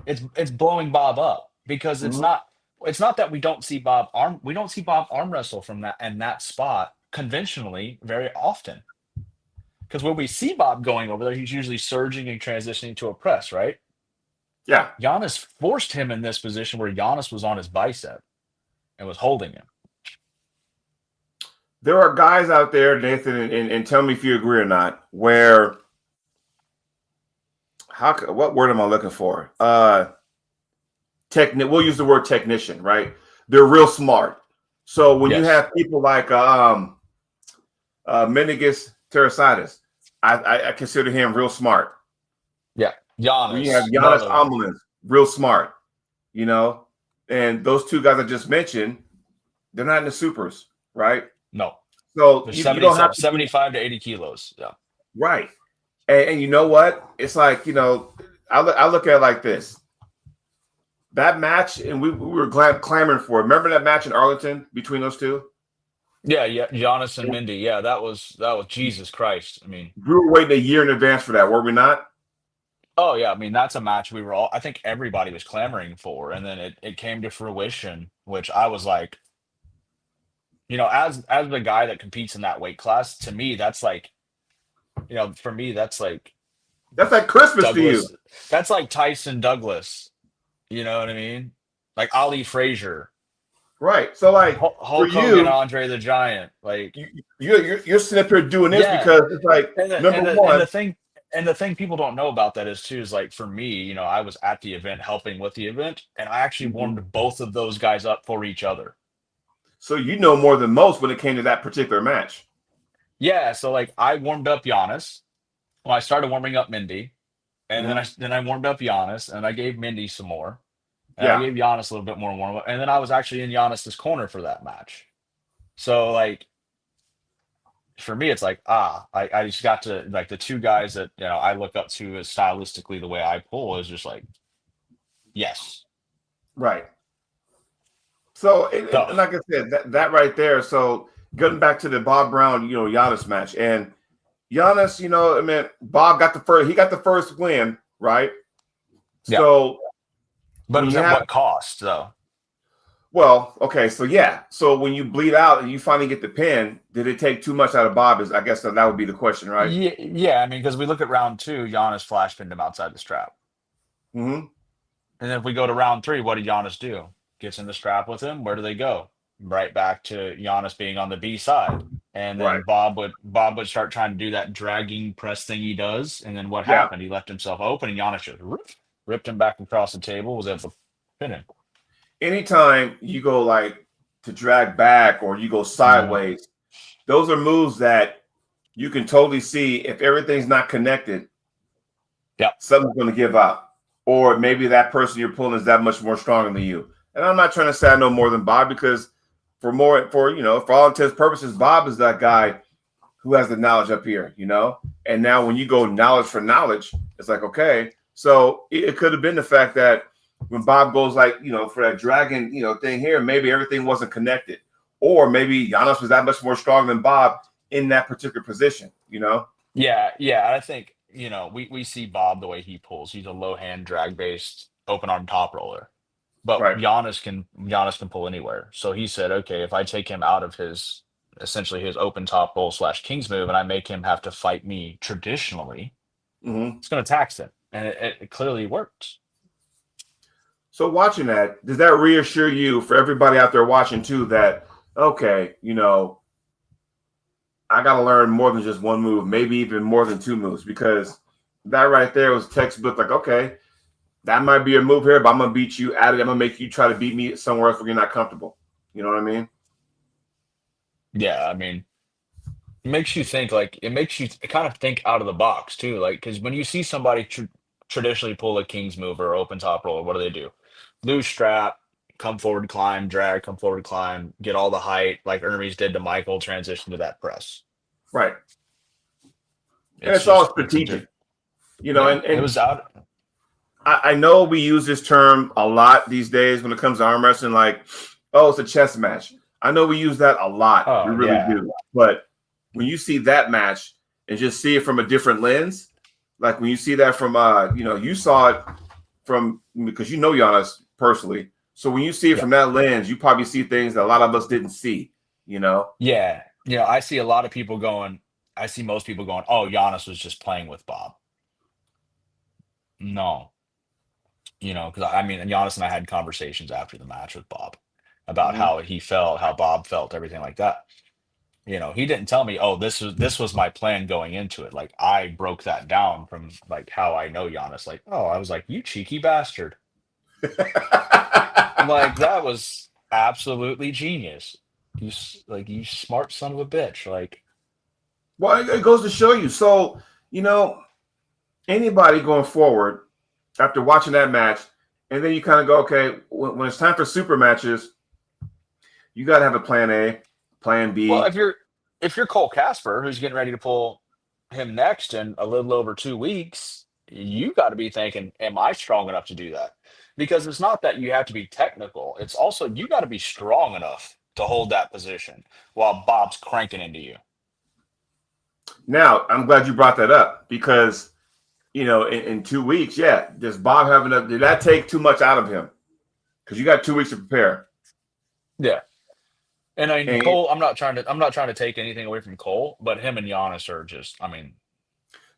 It's blowing Bob up because it's not that we don't see Bob arm wrestle from that spot conventionally very often. Because when we see Bob going over there, he's usually surging and transitioning to a press, right? Yeah. Giannis forced him in this position where Giannis was on his bicep and was holding him. There are guys out there, Nathan, and tell me if you agree or not, where what word am I looking for? We'll use the word technician, right? They're real smart. So when you have people like Menegas Terrasitis, I consider him real smart. Yeah. Giannis. When you have Giannis Omlin, real smart, and those two guys I just mentioned, they're not in the supers, right? No. So you don't have 75 to 80 kilos. Yeah. Right. And you know what? It's like, I look at it like this. That match, and we were clamoring for it. Remember that match in Arlington between those two? Yeah, Giannis and Mindy. Yeah, that was Jesus Christ. I mean, we were waiting a year in advance for that, were we not? Oh yeah, I mean that's a match I think everybody was clamoring for, and then it came to fruition, which I was like, as the guy that competes in that weight class, to me that's like, for me that's like Christmas Douglas, to you. That's like Tyson Douglas. You know what I mean? Like Ali Frazier. Right. So like for Hulk Hogan, you, Andre the Giant, like you're sitting up here doing this yeah. because it's like And the number and the and one. the thing and the thing people don't know about that is too is like for me, I was at the event helping with the event, and I actually Mhm. warmed both of those guys up for each other. So you know more than most when it came to that particular match. Yeah, so like I warmed up Giannis. Well, I started warming up Mindy, and then I Mhm. then I warmed up Giannis, and I gave Mindy some more, and I Yeah. gave Giannis a little bit more warm up, and then I was actually in Giannis's corner for that match. So like for me, it's like I just got to like the two guys that I look up to as stylistically the way I pull is just like yes. Right. So So and like I said, that right there. So getting back to the Bob Brown, Giannis match, and Giannis, I mean, Bob got the first. He got the first win, right? yeah, So but it when was you at have, what cost though? well, okay, so yeah, so when you bleed out and you finally get the pin, did it take too much out of Bob? Is I guess that would be the question, right? Yeah, yeah. I mean, because we look at round two, Giannis flash pinned him outside the strap, Mm-hmm. and then if we go to round three, what did Giannis do? Gets in the strap with him. Where do they go? Right back to Giannis being on the B side, and Right. then Bob would start trying to do that dragging press thing he does, and then what Yeah. happened? He left himself open, and Giannis just ripped him back across the table, was able to pin him. Anytime you go like to drag back or you go Mhm. sideways, those are moves that you can totally see if everything's not connected, Yep. something's going to give up, or maybe that person you're pulling is that much more stronger than you. And I'm not trying to say I know more than Bob because for all intents and purposes, Bob is that guy who has the knowledge up here. And now when you go knowledge for knowledge, it's like, okay, so it could have been the fact that when Bob goes like, for that dragon, thing here, maybe everything wasn't connected. Or maybe Giannis was that much more strong than Bob in that particular position. Yeah, yeah. I think, we see Bob the way he pulls. He's a low hand drag based open arm top roller. But Right. Giannis can pull anywhere. So he said, okay, if I take him out of his essentially his open top roll / kings move and I make him have to fight me traditionally, Mm-hmm. it's going to tax him. And it clearly worked. So watching that, does that reassure you for everybody out there watching too that, okay, I got to learn more than just one move, maybe even more than two moves, because that right there was textbook. Like, okay, that might be a move here, but I'm gonna beat you at it. I'm gonna make you try to beat me somewhere else where you're not comfortable. You know what I mean? Yeah, I mean, it makes you kind of think out of the box too. Like, because when you see somebody traditionally pull a king's move or open top roller, what do? Lose strap, come forward, climb, drag, come forward, climb, get all the height, like Hermes did to Michael, transition to that press. Right. And It's it's all just, it's a diff. strategic. You know, Yeah, and, it and was out. I know we use this term a lot these days when it comes to arm wrestling, like, oh, it's a chess match. I know we use that a lot. We Oh, really yeah. do. But when you see that match and just see it from a different lens, like when you see that from you saw it from because you know Giannis personally. So when you see it Yeah. from that lens, you probably see things that a lot of us didn't see. Yeah. I see a lot of people going, I see most people going, oh, Giannis was just playing with Bob. No, because I mean, Giannis and I had conversations after the match with Bob about Mhm. how he felt, how Bob felt, everything like that. He didn't tell me, oh, this was my plan going into it. Like I broke that down from like how I know Giannis. Like, oh, I was like, you cheeky bastard. Like that was absolutely genius. You smart son of a bitch. Like, Well, it goes to show you. So, you know, anybody going forward after watching that match, and then you kind of go, okay, when it's time for super matches, you got to have a plan A, plan well, B. if you're Cole Casper, who's getting ready to pull him next in a little over 2 weeks, you got to be thinking, am I strong enough to do that? Because it's not that you have to be technical. It's also you got to be strong enough to hold that position while Bob's cranking into you. Now, I'm glad you brought that up because, in 2 weeks, yeah, does Bob have enough? Did that take too much out of him? Because you got 2 weeks to prepare. Yeah. And I mean, And Cole, I'm not trying to take anything away from Cole, but him and Giannis are just, I mean,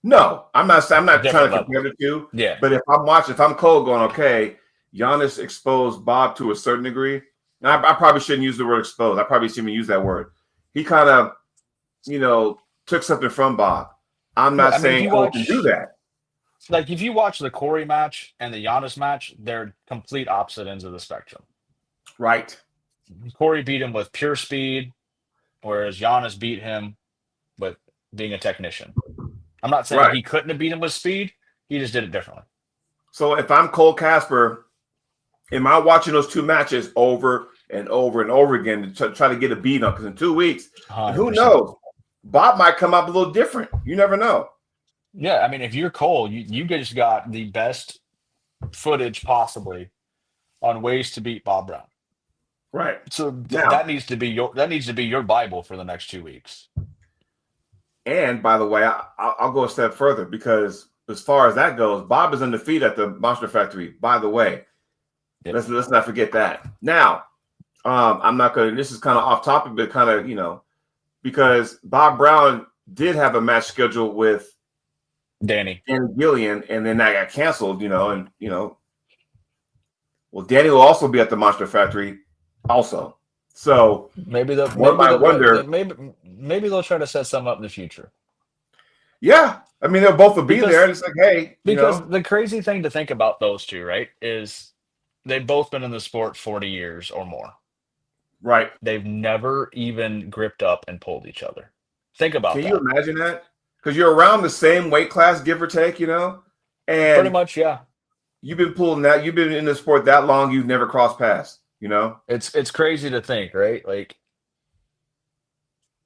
no, I'm not trying different to compare level. the two. Yeah. But if I'm Cole going, okay, Giannis exposed Bob to a certain degree, I probably shouldn't use the word exposed. I probably shouldn't even use that word. He kind of, took something from Bob. I'm Well, not I mean, if saying you Cole can do watch, that. like, if you watch the Corey match and the Giannis match, they're complete opposite ends of the spectrum. Right. Corey beat him with pure speed, whereas Giannis beat him with being a technician. I'm not saying Right. he couldn't have beat him with speed. He just did it differently. So if I'm Cole Casper, am I watching those two matches over and over and over again to try to get a beat on? Because in 2 weeks, and who 100%. knows, Bob might come up a little different. You never know. Yeah, I mean, if you're Cole, you just got the best footage possibly on ways to beat Bob Brown. Right. So Now, that needs to be your Bible for the next 2 weeks. and by the way, I'll go a step further because as far as that goes, Bob is undefeated at the Monster Factory. By the way, Yep. let's not forget that. Now, I'm not going to. This is kind of off topic, but kind of because Bob Brown did have a match scheduled with Danny Gillian, and then that got canceled. Well, Danny will also be at the Monster Factory, also. So maybe maybe they'll try to set some up in the future. Yeah, I mean they'll both be Because there. It's like, hey, because the crazy thing to think about those two, right, is they've both been in the sport 40 years or more. Right. They've never even gripped up and pulled each other. Think about Can that. you imagine that? Because you're around the same weight class, give or take, and Pretty much, yeah. You've been pulling that. You've been in the sport that long. You've never crossed paths. It's crazy to think, right? Like,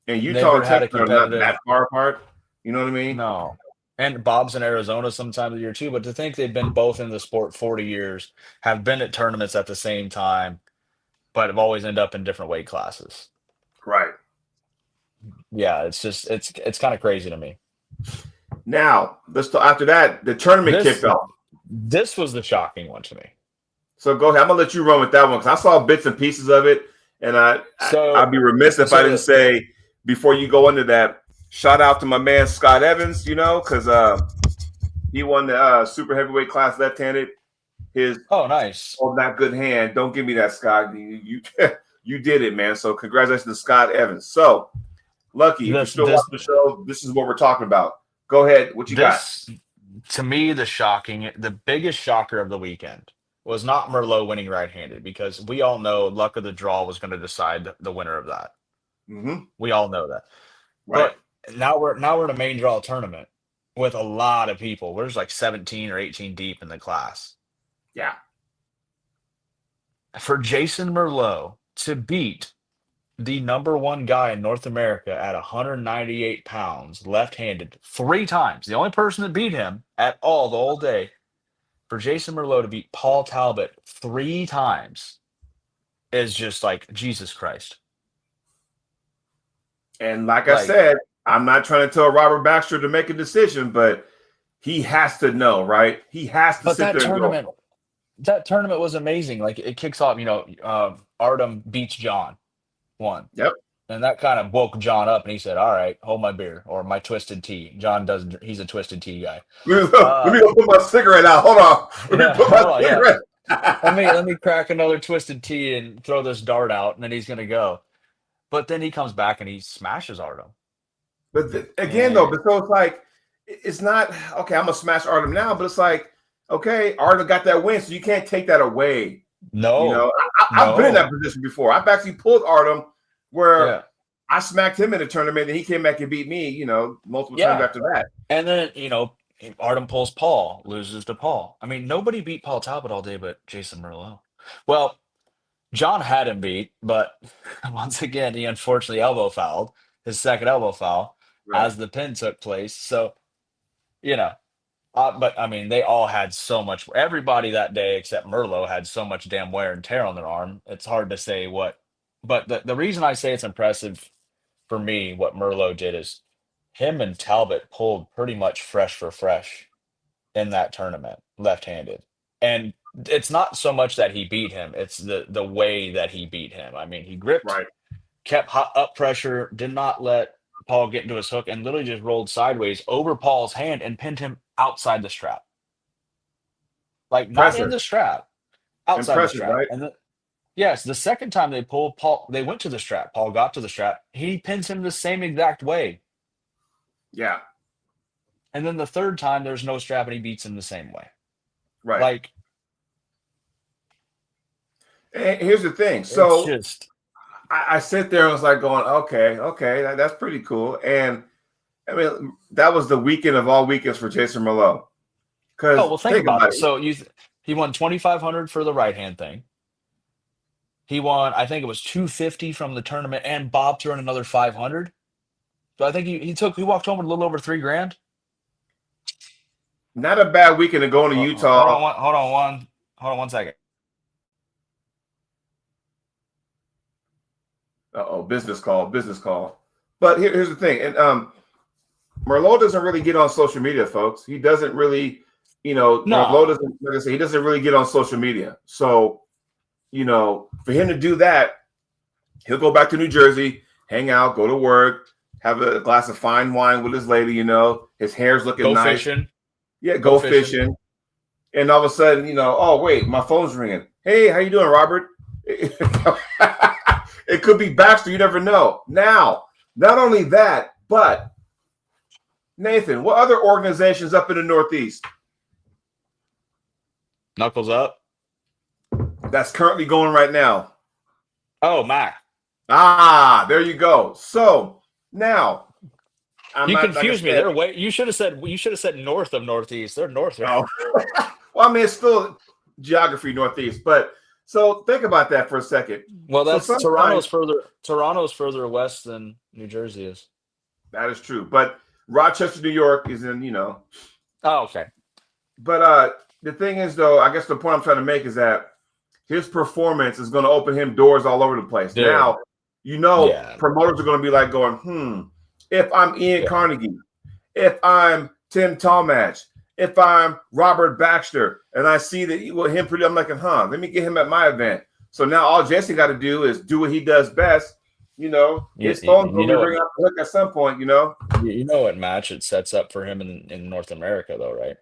and Utah never and had a Texas are not competitive. that far apart. You know what I mean? No. And Bob's in Arizona sometime of the year too. But to think they've been both in the sport 40 years, have been at tournaments at the same time, but have always ended up in different weight classes. Right. Yeah, it's kind of crazy to me. Now, after that, the tournament kicked off. This was the shocking one to me. So go ahead. I'm gonna let you run with that one because I saw bits and pieces of it, and I'd be remiss if I didn't say before you go into that. Shout out to my man Scott Evans, because he won the super heavyweight class left-handed. Nice. Not good hand. Don't give me that, Scott. You you did it, man. So congratulations to Scott Evans. So Lucky, if you're still watching the show, this is what we're talking about. Go ahead. What you got? To me, the biggest shocker of the weekend was not Merlot winning right-handed, because we all know luck of the draw was going to decide the winner of that. Mm-hmm. We all know that. Right. But now we're in a main draw tournament with a lot of people. There's like 17 or 18 deep in the class. Yeah. For Jason Merlot to beat the number one guy in North America at 198 pounds, left-handed, 3 times, the only person that beat him at all the whole day, for Jason Merlot to beat Paul Talbot 3 times is just like, Jesus Christ. And like I said, I'm not trying to tell Robert Baxter to make a decision, but he has to know, right? He has to sit there and go. That tournament was amazing. Like, it kicks off, Artem beats John, won. Yep. And that kind of woke John up, and he said, all right, hold my beer or my twisted tea. John doesn't, he's a twisted tea guy. Let me go put my cigarette out. Hold on. Let me crack another twisted tea and throw this dart out, and then he's going to go. But then he comes back and he smashes Artem. But so it's like, it's not, okay, I'm going to smash Artem now, but it's like, okay, Artem got that win, so you can't take that away. No. I've been in that position before. I've actually pulled Artem where I smacked him in a tournament, and he came back and beat me, multiple times after that. And then, Artem pulls Paul, loses to Paul. I mean, nobody beat Paul Talbot all day but Jason Merlot. Well, John had him beat, but once again, he unfortunately elbow fouled, his second elbow foul, as the pin took place. So, but I mean, they all had so much. Everybody that day except Merlot had so much damn wear and tear on their arm. It's hard to say what. But the reason I say it's impressive for me, what Merlot did, is him and Talbot pulled pretty much fresh for fresh in that tournament, left-handed. And it's not so much that he beat him; it's the way that he beat him. I mean, he gripped, kept up pressure, did not let Paul get into his hook, and literally just rolled sideways over Paul's hand and pinned him outside the strap. Like, not in the strap, outside the strap. Right? Yes, the second time they pulled Paul, they went to the strap. Paul got to the strap. He pins him the same exact way. Yeah, And then the third time, there's no strap and he beats him the same way. right. Like, And here's the thing. it's So just, I sit there and was like going, okay, that's pretty cool. And I mean, that was the weekend of all weekends for Jason Merlot. oh, Because well, think think about about it. it. He won 2,500 for the right hand thing. He won, I think it was 250 from the tournament, and Bob threw in another 500. So I think he walked home with a little over 3 grand. Not a bad weekend to go into Utah. Hold on 1 second. Uh-oh, business call. But here's the thing. And Merlot doesn't really get on social media, folks. He doesn't really, Merlot No, doesn't, like I say, he doesn't really get on social media. So, for him to do that, he'll go back to New Jersey, hang out, go to work, have a glass of fine wine with his lady, his hair's looking go nice. fishing. Yeah, Go go fishing. fishing. And all of a sudden, oh wait, my phone's ringing. Hey, how you doing, Robert? It could be Baxter, you never know. Now, not only that, but Nathan, what other organizations up in the Northeast Knuckles up. that's currently going right now? Oh, Mac. There you go. So now I'm You not like I confused me. said. They're way. You should have said north of Northeast. They're north, right? Oh, well, I mean, it's still geography Northeast, but so think about that for a second. Well, So that's sometimes Toronto's further west than New Jersey is. that is true, but Rochester, New York is in, Oh, okay. But the thing is, though, I guess the point I'm trying to make is that his performance is going to open him doors all over the place. Dude. Now, Yeah. promoters are going to be like going, if I'm Ian Carnegie, if I'm Tim Talmadge, if I'm Robert Baxter, and I see that him pretty, I'm like, let me get him at my event. So now all Jesse got to do is do what he does best. His phone's going to be ringing out the hook at some point. You know what match it sets up for him in North America, though, right?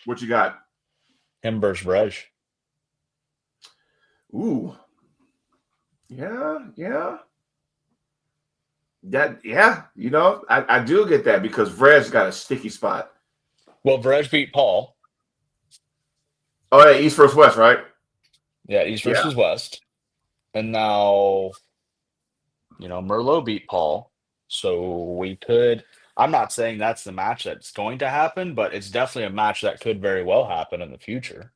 What you got? Him versus Brej. Ooh. Yeah. I do get that because Vred's got a sticky spot. Well, Brej beat Paul. Oh, yeah, East versus West, right? Yeah, East versus West. And now, Merlot beat Paul. So I'm not saying that's the match that's going to happen, but it's definitely a match that could very well happen in the future.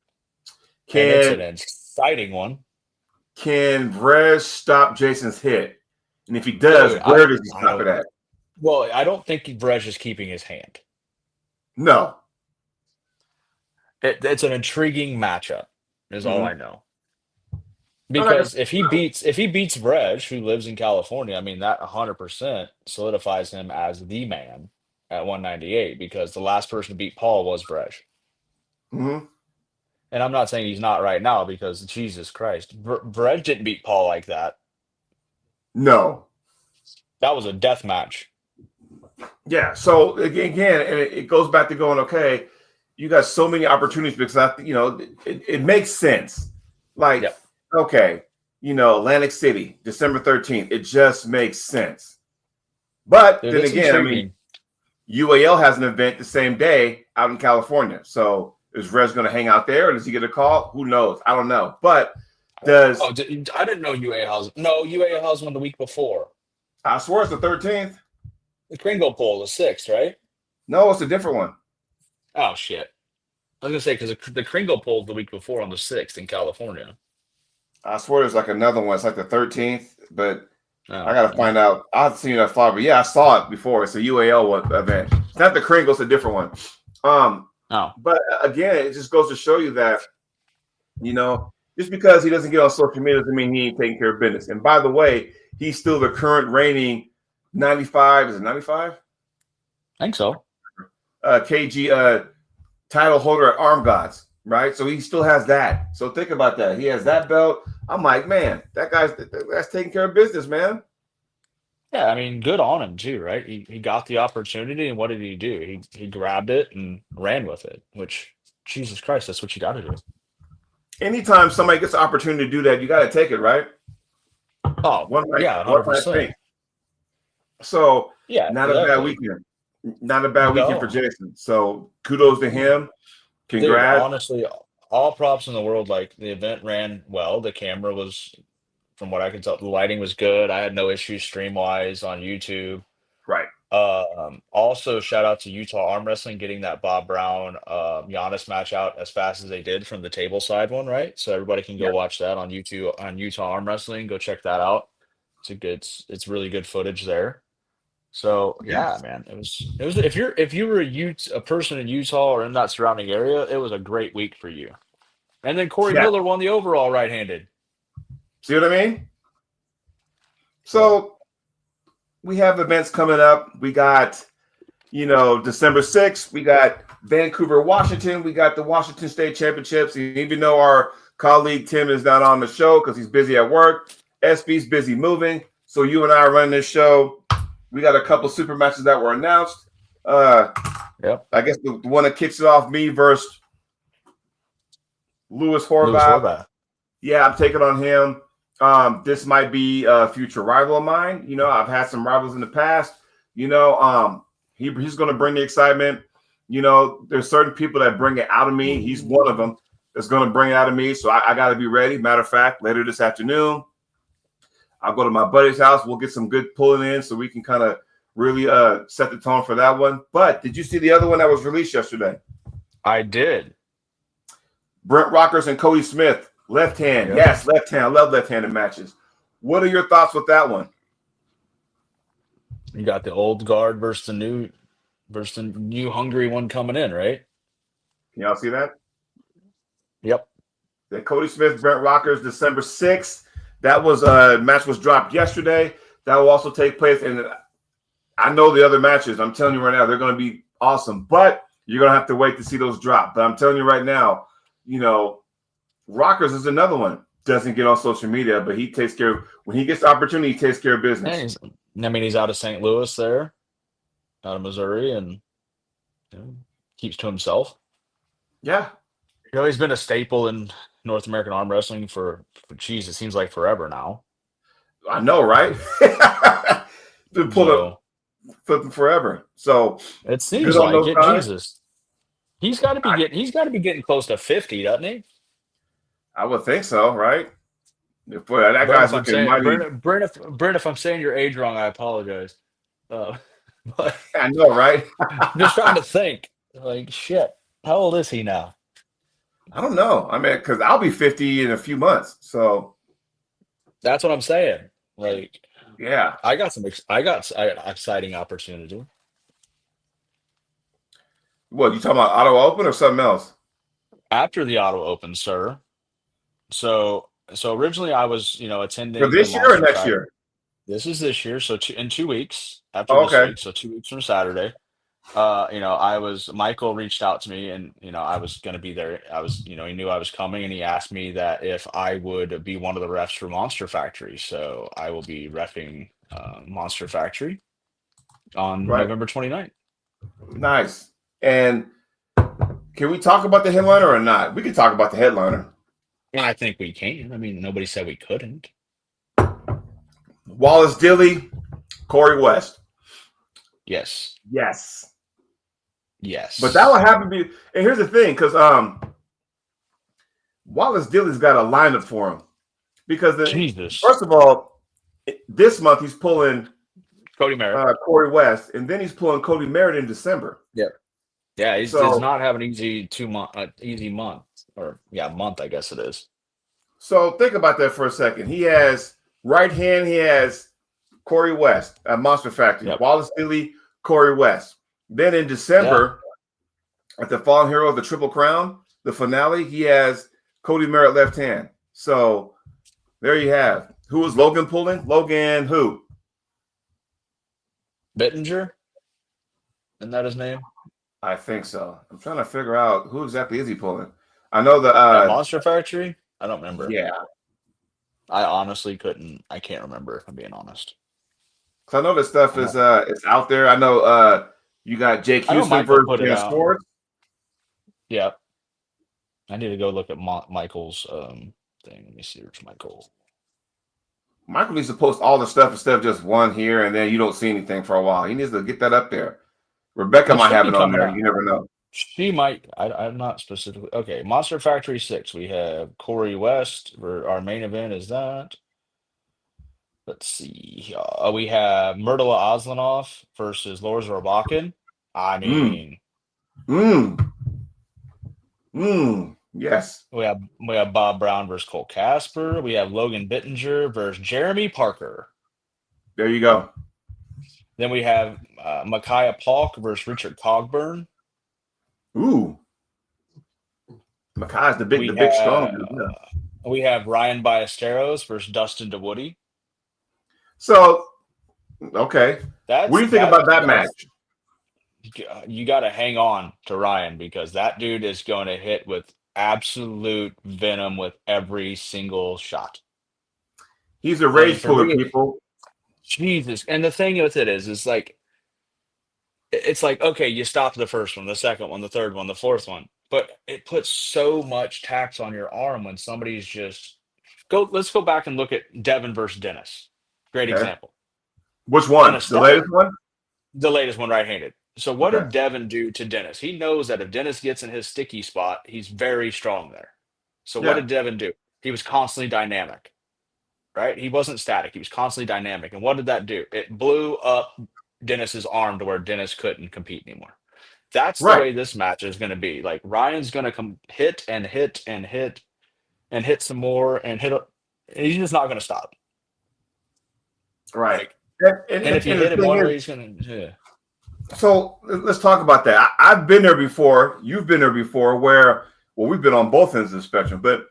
And it's an exciting one. Can Vred stop Jason's hit? And if he does, where does he stop it at? Well, I don't think Brej is keeping his hand. No. It's an intriguing matchup, is all I know. All Because right. if he beats Brej, who lives in California, I mean that 100% solidifies him as the man at 198 because the last person to beat Paul was Brej. Mm-hmm. And I'm not saying he's not right now because Jesus Christ, Brej didn't beat Paul like that. No. That was a death match. Yeah. So again, and it goes back to going, okay, you got so many opportunities because it makes sense. Like, okay, Atlantic City, December 13th. It just makes sense. But then again, intriguing. I mean, UAL has an event the same day out in California. So is Rez going to hang out there or does he get a call? Who knows? I don't know. But I didn't know UAL. No, UAL has one the week before. I swear it's the 13th. The Kringle Bowl, the 6th, right? No, it's a different one. Oh, shit. I was going to say, because the Kringle Bowl the week before on the 6th in California. I swear there's like another one. It's like the 13th, but I got to find out. I've seen that flyer, but yeah, I saw it before. It's a UAL event. It's not the Kringle, it's a different one. But again, it just goes to show you that, just because he doesn't get on social media doesn't mean he ain't taking care of business. And by the way, he's still the current reigning 95. Is it 95? I think so. KG title holder at Arm Gods, right? So he still has that. So think about that. He has that belt. I'm like, man, that's taking care of business, man. Yeah, I mean, good on him too, right? He got the opportunity, and what did he do? He grabbed it and ran with it. Which, Jesus Christ, that's what you got to do. anytime somebody gets the opportunity to do that, you got to take it, right? Oh, yeah, One might 100%. think. So Yeah, not a bad exactly. weekend. Not a bad weekend for No, Jason. So kudos to him. dude, Congrats. honestly, all props in the world. Like the event ran well. The camera was, from what I can tell, the lighting was good. I had no issues stream wise on YouTube. Right. Also, shout out to Utah Arm Wrestling getting that Bob Brown Giannis match out as fast as they did from the table side one, right? So everybody can Yeah. go watch that on YouTube on Utah Arm Wrestling. Go check that out. It's really good footage there. So yeah, Yes. man, it was if you were a person in Utah or in that surrounding area, it was a great week for you. And then Corey Yeah. Miller won the overall right-handed. See what I mean? So So we have events coming up. We got, December 6th, we got Vancouver, Washington. We got the Washington State Championships. And even though our colleague Tim is not on the show because he's busy at work, SB's busy moving. So you and I are running this show. We got a couple super matches that were announced. yep, I guess the one that kicks it off, me versus Louis Louis Horvath. Horvath. Yeah, I'm taking on him. This might be a future rival of mine. I've had some rivals in the past. He's going to bring the excitement. There's certain people that bring it out of me. He's one of them that's going to bring it out of me. So I got to be ready. Matter of fact, later this afternoon, I'll go to my buddy's house. We'll get some good pulling in so we can kind of really set the tone for that one. But did you see the other one that was released yesterday? I did. Brent Rockers and Cody Smith. Left hand. Yep. Yes, left hand. I love left-handed matches. What are your thoughts with that one? You got the old guard versus the new hungry one coming in, right? Can y'all see that? Yep. The Cody Smith, Brent Rockers, December 6th. That was match was dropped yesterday. That will also take place. And I know the other matches. I'm telling you right now, they're going to be awesome. But you're going to have to wait to see those drop. But I'm telling you right now, Rockers is another one. Doesn't get on social media, but he takes care of, when he gets the opportunity, he takes care of business. He's out of St. Louis there, out of Missouri, and keeps to himself. Yeah. He's been a staple in North American arm wrestling for geez, it seems like forever now. I know, right? Been pulled up flipping forever. So it seems like it. Guys. Jesus. He's got to be getting close to 50, doesn't he? I would think so, right? Boy, that guy's looking mighty. Brent, if I'm saying your age wrong, I apologize. But I know, right? I'm just trying to think. Like, shit. How old is he now? I don't know. I mean, because I'll be 50 in a few months. So that's what I'm saying. Like, yeah, I got exciting opportunity. What, you talking about Auto Open or something else? After the Auto Open, sir. So originally I was, attending for this year or next year. This is this year, so in 2 weeks after this week, so 2 weeks from Saturday. Michael reached out to me, and I was going to be there. He knew I was coming, and he asked me that if I would be one of the refs for Monster Factory. So I will be reffing Monster Factory on November 29th. Nice. And can we talk about the headliner or not? We can talk about the headliner. I think we can. I mean, nobody said we couldn't. Wallace Dilly, Corey West. Yes. But that will happen to be. And here's the thing, because Wallace Dilly's got a lineup for him. Because first of all, this month he's pulling Cody Merritt, Corey West, and then he's pulling Cody Merritt in December. Yeah, he does not have an easy month, month, I guess it is. So think about that for a second. He has right hand, he has Corey West at Monster Factory. Yep. Wallace Dilly, Corey West. Then in December, at the Fallen Hero of the Triple Crown, the finale, he has Cody Merritt left hand. So there you have. Who was Logan pulling? Logan who? Bittinger? Isn't that his name? I think so. I'm trying to figure out who exactly is he pulling. I know the Monster Factory. I don't remember. Yeah, I honestly couldn't. I can't remember if I'm being honest. Cause I know this stuff is it's out there. I know you got Jake Houston versus Sports. Yeah. I need to go look at Michael's thing. Let me see. Where's Michael? Michael needs to post all the stuff instead of just one here and then you don't see anything for a while. He needs to get that up there. Rebecca It might should have be it on coming there. out. You never know. She might. I'm not specifically. Okay, Monster Factory 6. We have Corey West. Our main event is that. Let's see. We have Myrtila Oslanov versus Lors Robakin. I Mm, mean, mm, yes. we have Bob Brown versus Cole Casper. We have Logan Bittinger versus Jeremy Parker. There you go. Then we have Micaiah Polk versus Richard Cogburn. Ooh. Makai's the We big strong have dude. Yeah. we have Ryan Ballesteros versus Dustin DeWoody. So, okay. What That's do you think about that that's match? you got to hang on to Ryan because that dude is going to hit with absolute venom with every single shot. He's a I mean, rage for puller, me, people. Jesus. And the thing with it is like it's like okay, you stop the first one, the second one, the third one, the fourth one, but it puts so much tax on your arm when somebody's just go. Let's go back and look at Devin versus Dennis. Great Okay. example. Which In a one? The static, latest one? the latest one right-handed. So what Okay. did Devin do to Dennis? He knows that if Dennis gets in his sticky spot, he's very strong there. So what Yeah. did Devin do? He was constantly dynamic, right? He wasn't static. He was constantly dynamic. And what did that do? It blew up Dennis's arm to where Dennis couldn't compete anymore. That's the Right. way this match is going to be. Like Ryan's going to come hit and hit and hit and hit some more and hit. And he's just not going to stop. Right. Like, And, and if you and the hit him thing one is, way, he's going to. Yeah. so let's talk about that. I've been there before. You've been there before where, well, we've been on both ends of the spectrum. But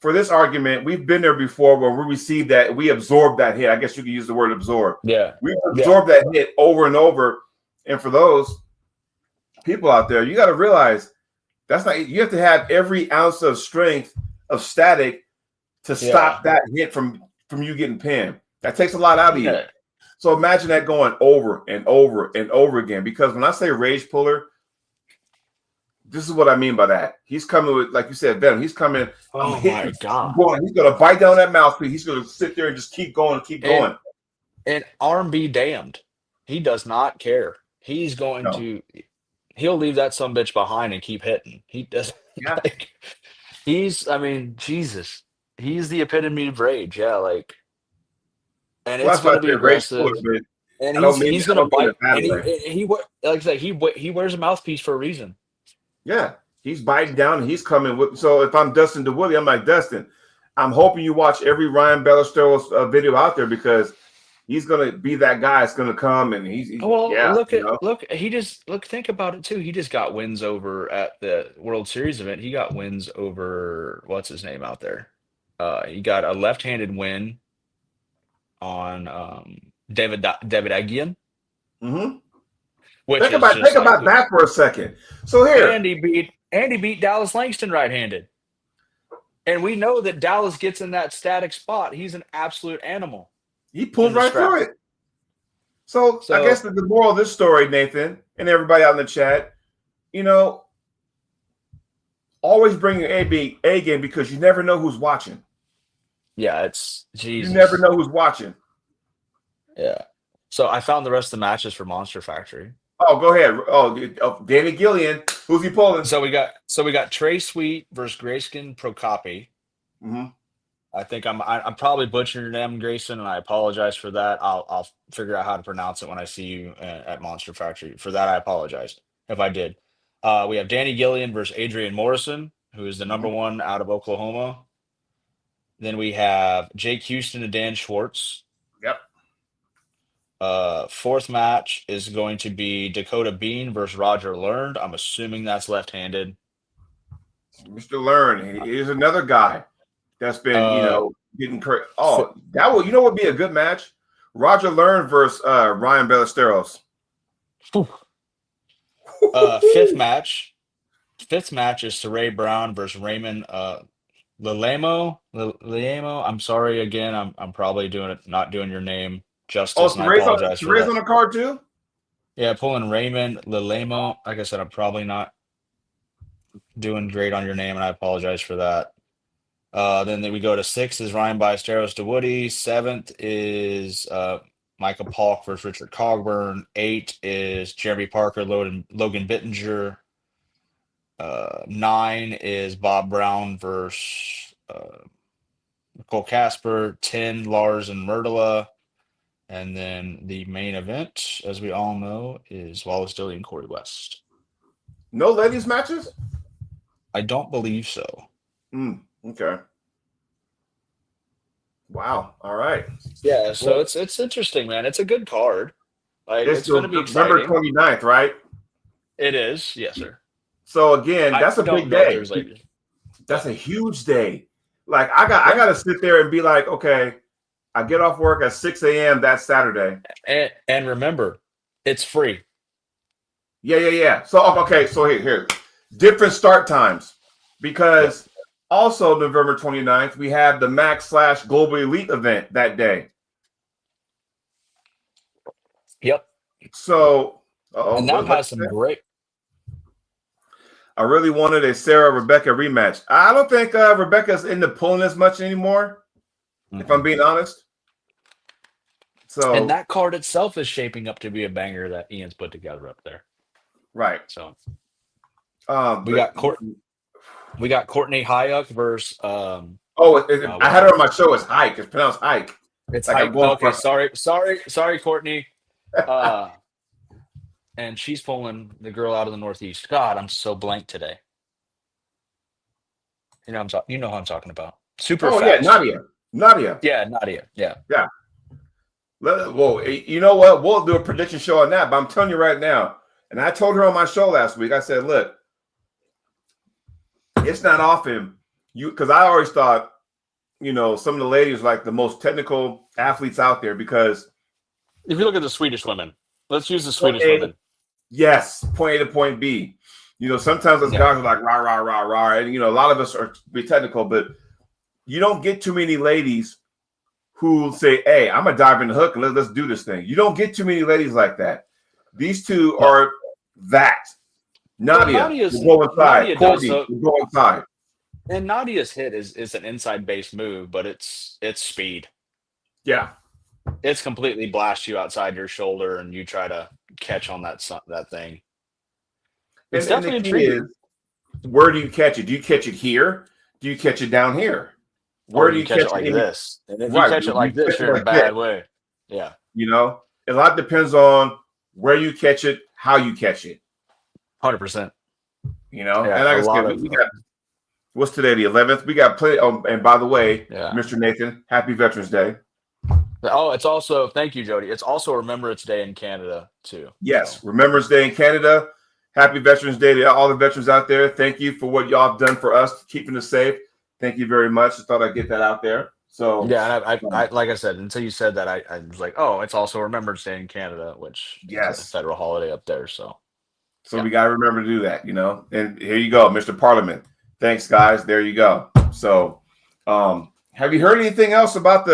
for this argument, we've been there before where we received that, we absorbed that hit. I guess you could use the word absorb. Yeah. We Yeah. absorbed that hit over and over. And for those people out there, you got to realize that's not, you have to have every ounce of strength of static to stop that hit from you getting pinned. That takes a lot out of you. Yeah. So imagine that going over and over and over again. Because when I say rage puller, this is what I mean by that. He's coming with, like you said, venom. He's coming. Oh I'm hitting. my God. He's going to bite down that mouthpiece. He's going to sit there and just keep going, keep going. And arm be damned. He does not care. He's going No. to. He'll leave that sumbitch behind and keep hitting. He does. Yeah. Like, I mean, Jesus. He's the epitome of rage. Yeah, like, and Well, it's that's why going I to be say rage aggressive. puller, but And I don't mean he's I going to don't mean bite. it that And way. like I said, he wears a mouthpiece for a reason. Yeah, he's biting down and he's coming with. So if I'm Dustin DeWillie, I'm like, Dustin, I'm hoping you watch every Ryan Ballesteros video out there because he's going to be that guy that's going to come and he's Well, yeah, think about it too. He just got wins over at the World Series event. He got wins over what's his name out there. He got a left-handed win on David Aguian, Mm-hmm. which Think is about just like, that for a second. So here, and he beat Dallas Langston right-handed. And we know that Dallas gets in that static spot. He's an absolute animal. he pulled in the right through scrap. it. So I guess the moral of this story, Nathan, and everybody out in the chat, always bring your A game because you never know who's watching. Yeah, it's Jesus. You never know who's watching. Yeah. So I found the rest of the matches for Monster Factory. Oh, go ahead. Oh, Danny Gillian. Who's he pulling? So we got Trey Sweet versus Grayskin Prokopi. Mm-hmm. I think I'm probably butchering your name, Grayson, and I apologize for that. I'll figure out how to pronounce it when I see you at Monster Factory. For that, I apologize if I did. We have Danny Gillian versus Adrian Morrison, who is the number one out of Oklahoma. Then we have Jake Houston and Dan Schwartz. Yep. Fourth match is going to be Dakota Bean versus Roger Learned. I'm assuming that's left-handed. Mr. Learn. Here's another guy that's been, getting crazy. Oh, that would, would be a good match. Roger Learn versus Ryan Ballesteros. Fifth match is Saray Brown versus Raymond Lilemo. I'm sorry again. I'm probably not doing your name justice. And I apologize for that. On the card too? Yeah, pulling Raymond Lilemo. Like I said, I'm probably not doing great on your name, and I apologize for that. Then we go to 6 is Ryan Ballesteros to Woody. 7th is Michael Polk versus Richard Cogburn. 8 is Jeremy Parker, Logan Bittinger. 9 is Bob Brown versus Nicole Casper. 10, Lars and Myrtala. And then the main event, as we all know, is Wallace Dilly and Corey West. No ladies matches? I don't believe so. Okay. Wow. All right. Yeah, so it's interesting, man. It's a good card. Like It's going to be November exciting. 29th, right? It is, yes, sir. So again, that's a don't big know if day. there's ladies. That's a huge day. Like I got to sit there and be like, okay, I get off work at 6 a.m. that Saturday. And remember, it's free. Yeah. So okay, so here. Different start times. Because also November 29th, we have the Max / Global Elite event that day. Yep. So and that has some great. I really wanted a Sarah Rebecca rematch. I don't think Rebecca's into pulling as much anymore, if I'm being honest. So And that card itself is shaping up to be a banger that Ian's put together up there. right. So We got Courtney Hayek versus I had her on my show as Hike. It's pronounced Hike. It's like Hike. Okay, sorry, Courtney. And she's pulling the girl out of the Northeast. God, I'm so blank today. You know who I'm talking about. Super fast. Yeah, Nadia. Yeah, Nadia. Yeah. Well, you know what? We'll do a prediction show on that. But I'm telling you right now, and I told her on my show last week, I said, look, it's not often because I always thought, some of the ladies like the most technical athletes out there because if you look at the Swedish women, let's use the Swedish women. Yes, point A to point B. Sometimes those guys are like rah, rah, rah, rah. And, a lot of us are be technical, but you don't get too many ladies who say, hey, I'm going to dive in the hook and let's do this thing. You don't get too many ladies like that. These two are that. Nadia will go inside. Courtney will go inside. And Nadia's hit is an inside-based move, but it's speed. Yeah. It's completely blast you outside your shoulder, and you try to catch on that thing. It's definitely intriguing. Where do you catch it? Do you catch it here? Do you catch it down here? Where do you catch it like this? And if you catch it like this, you're in a bad way. Yeah. A lot depends on where you catch it, how you catch it. 100%. And like I said, we got what's today, the 11th? We got plenty. Oh, and by the way, Mr. Nathan, happy Veterans Day. Oh, it's also, thank you, Jody. It's also Remembrance Day in Canada, too. Yes, Remembrance Day in Canada. Happy Veterans Day to all the veterans out there. Thank you for what y'all have done for us, keeping us safe. Thank you very much. Just thought I'd get that out there. So yeah, and I like I said, until you said that, I was like, oh, it's also Remembrance Day in Canada, which is a federal holiday up there. So we got to remember to do that, And here you go, Mr. Parliament. Thanks, guys. There you go. So, have you heard anything else about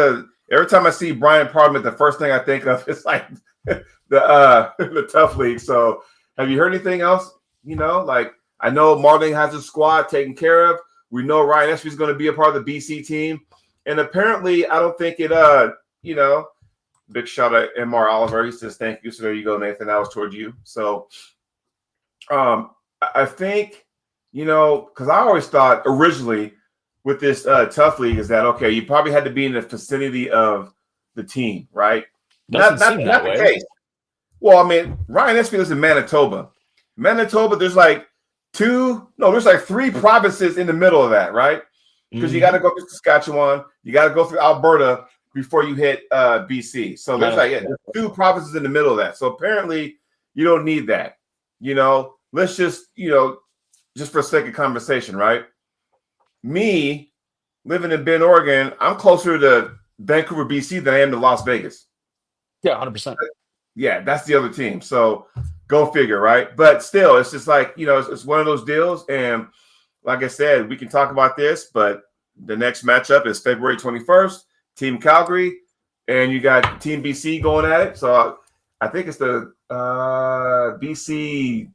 every time I see Brian Parliament, the first thing I think of is like the Tough League. So, have you heard anything else? Like I know Marlene has a squad taken care of. We know Ryan Espy is going to be a part of the BC team, and apparently, I don't think it. Big shout out Mr. Oliver. He says thank you. So there you go, Nathan. That was towards you. So, I think because I always thought originally with this Tough League is that okay, you probably had to be in the vicinity of the team, right? Not the case. Well, I mean, Ryan Espy lives in Manitoba. Manitoba, there's like three provinces in the middle of that, right? Because you got to go through Saskatchewan, you got to go through Alberta before you hit BC. So there's there's 2 provinces in the middle of that. So apparently you don't need that. Let's just, just for sake of conversation, right? Me living in Bend, Oregon, I'm closer to Vancouver, BC than I am to Las Vegas. Yeah, 100%. Yeah, that's the other team. So go figure, right? But still, it's just like, it's one of those deals. And like I said, we can talk about this, but the next matchup is February 21st, Team Calgary, and you got Team BC going at it. So I think it's the BC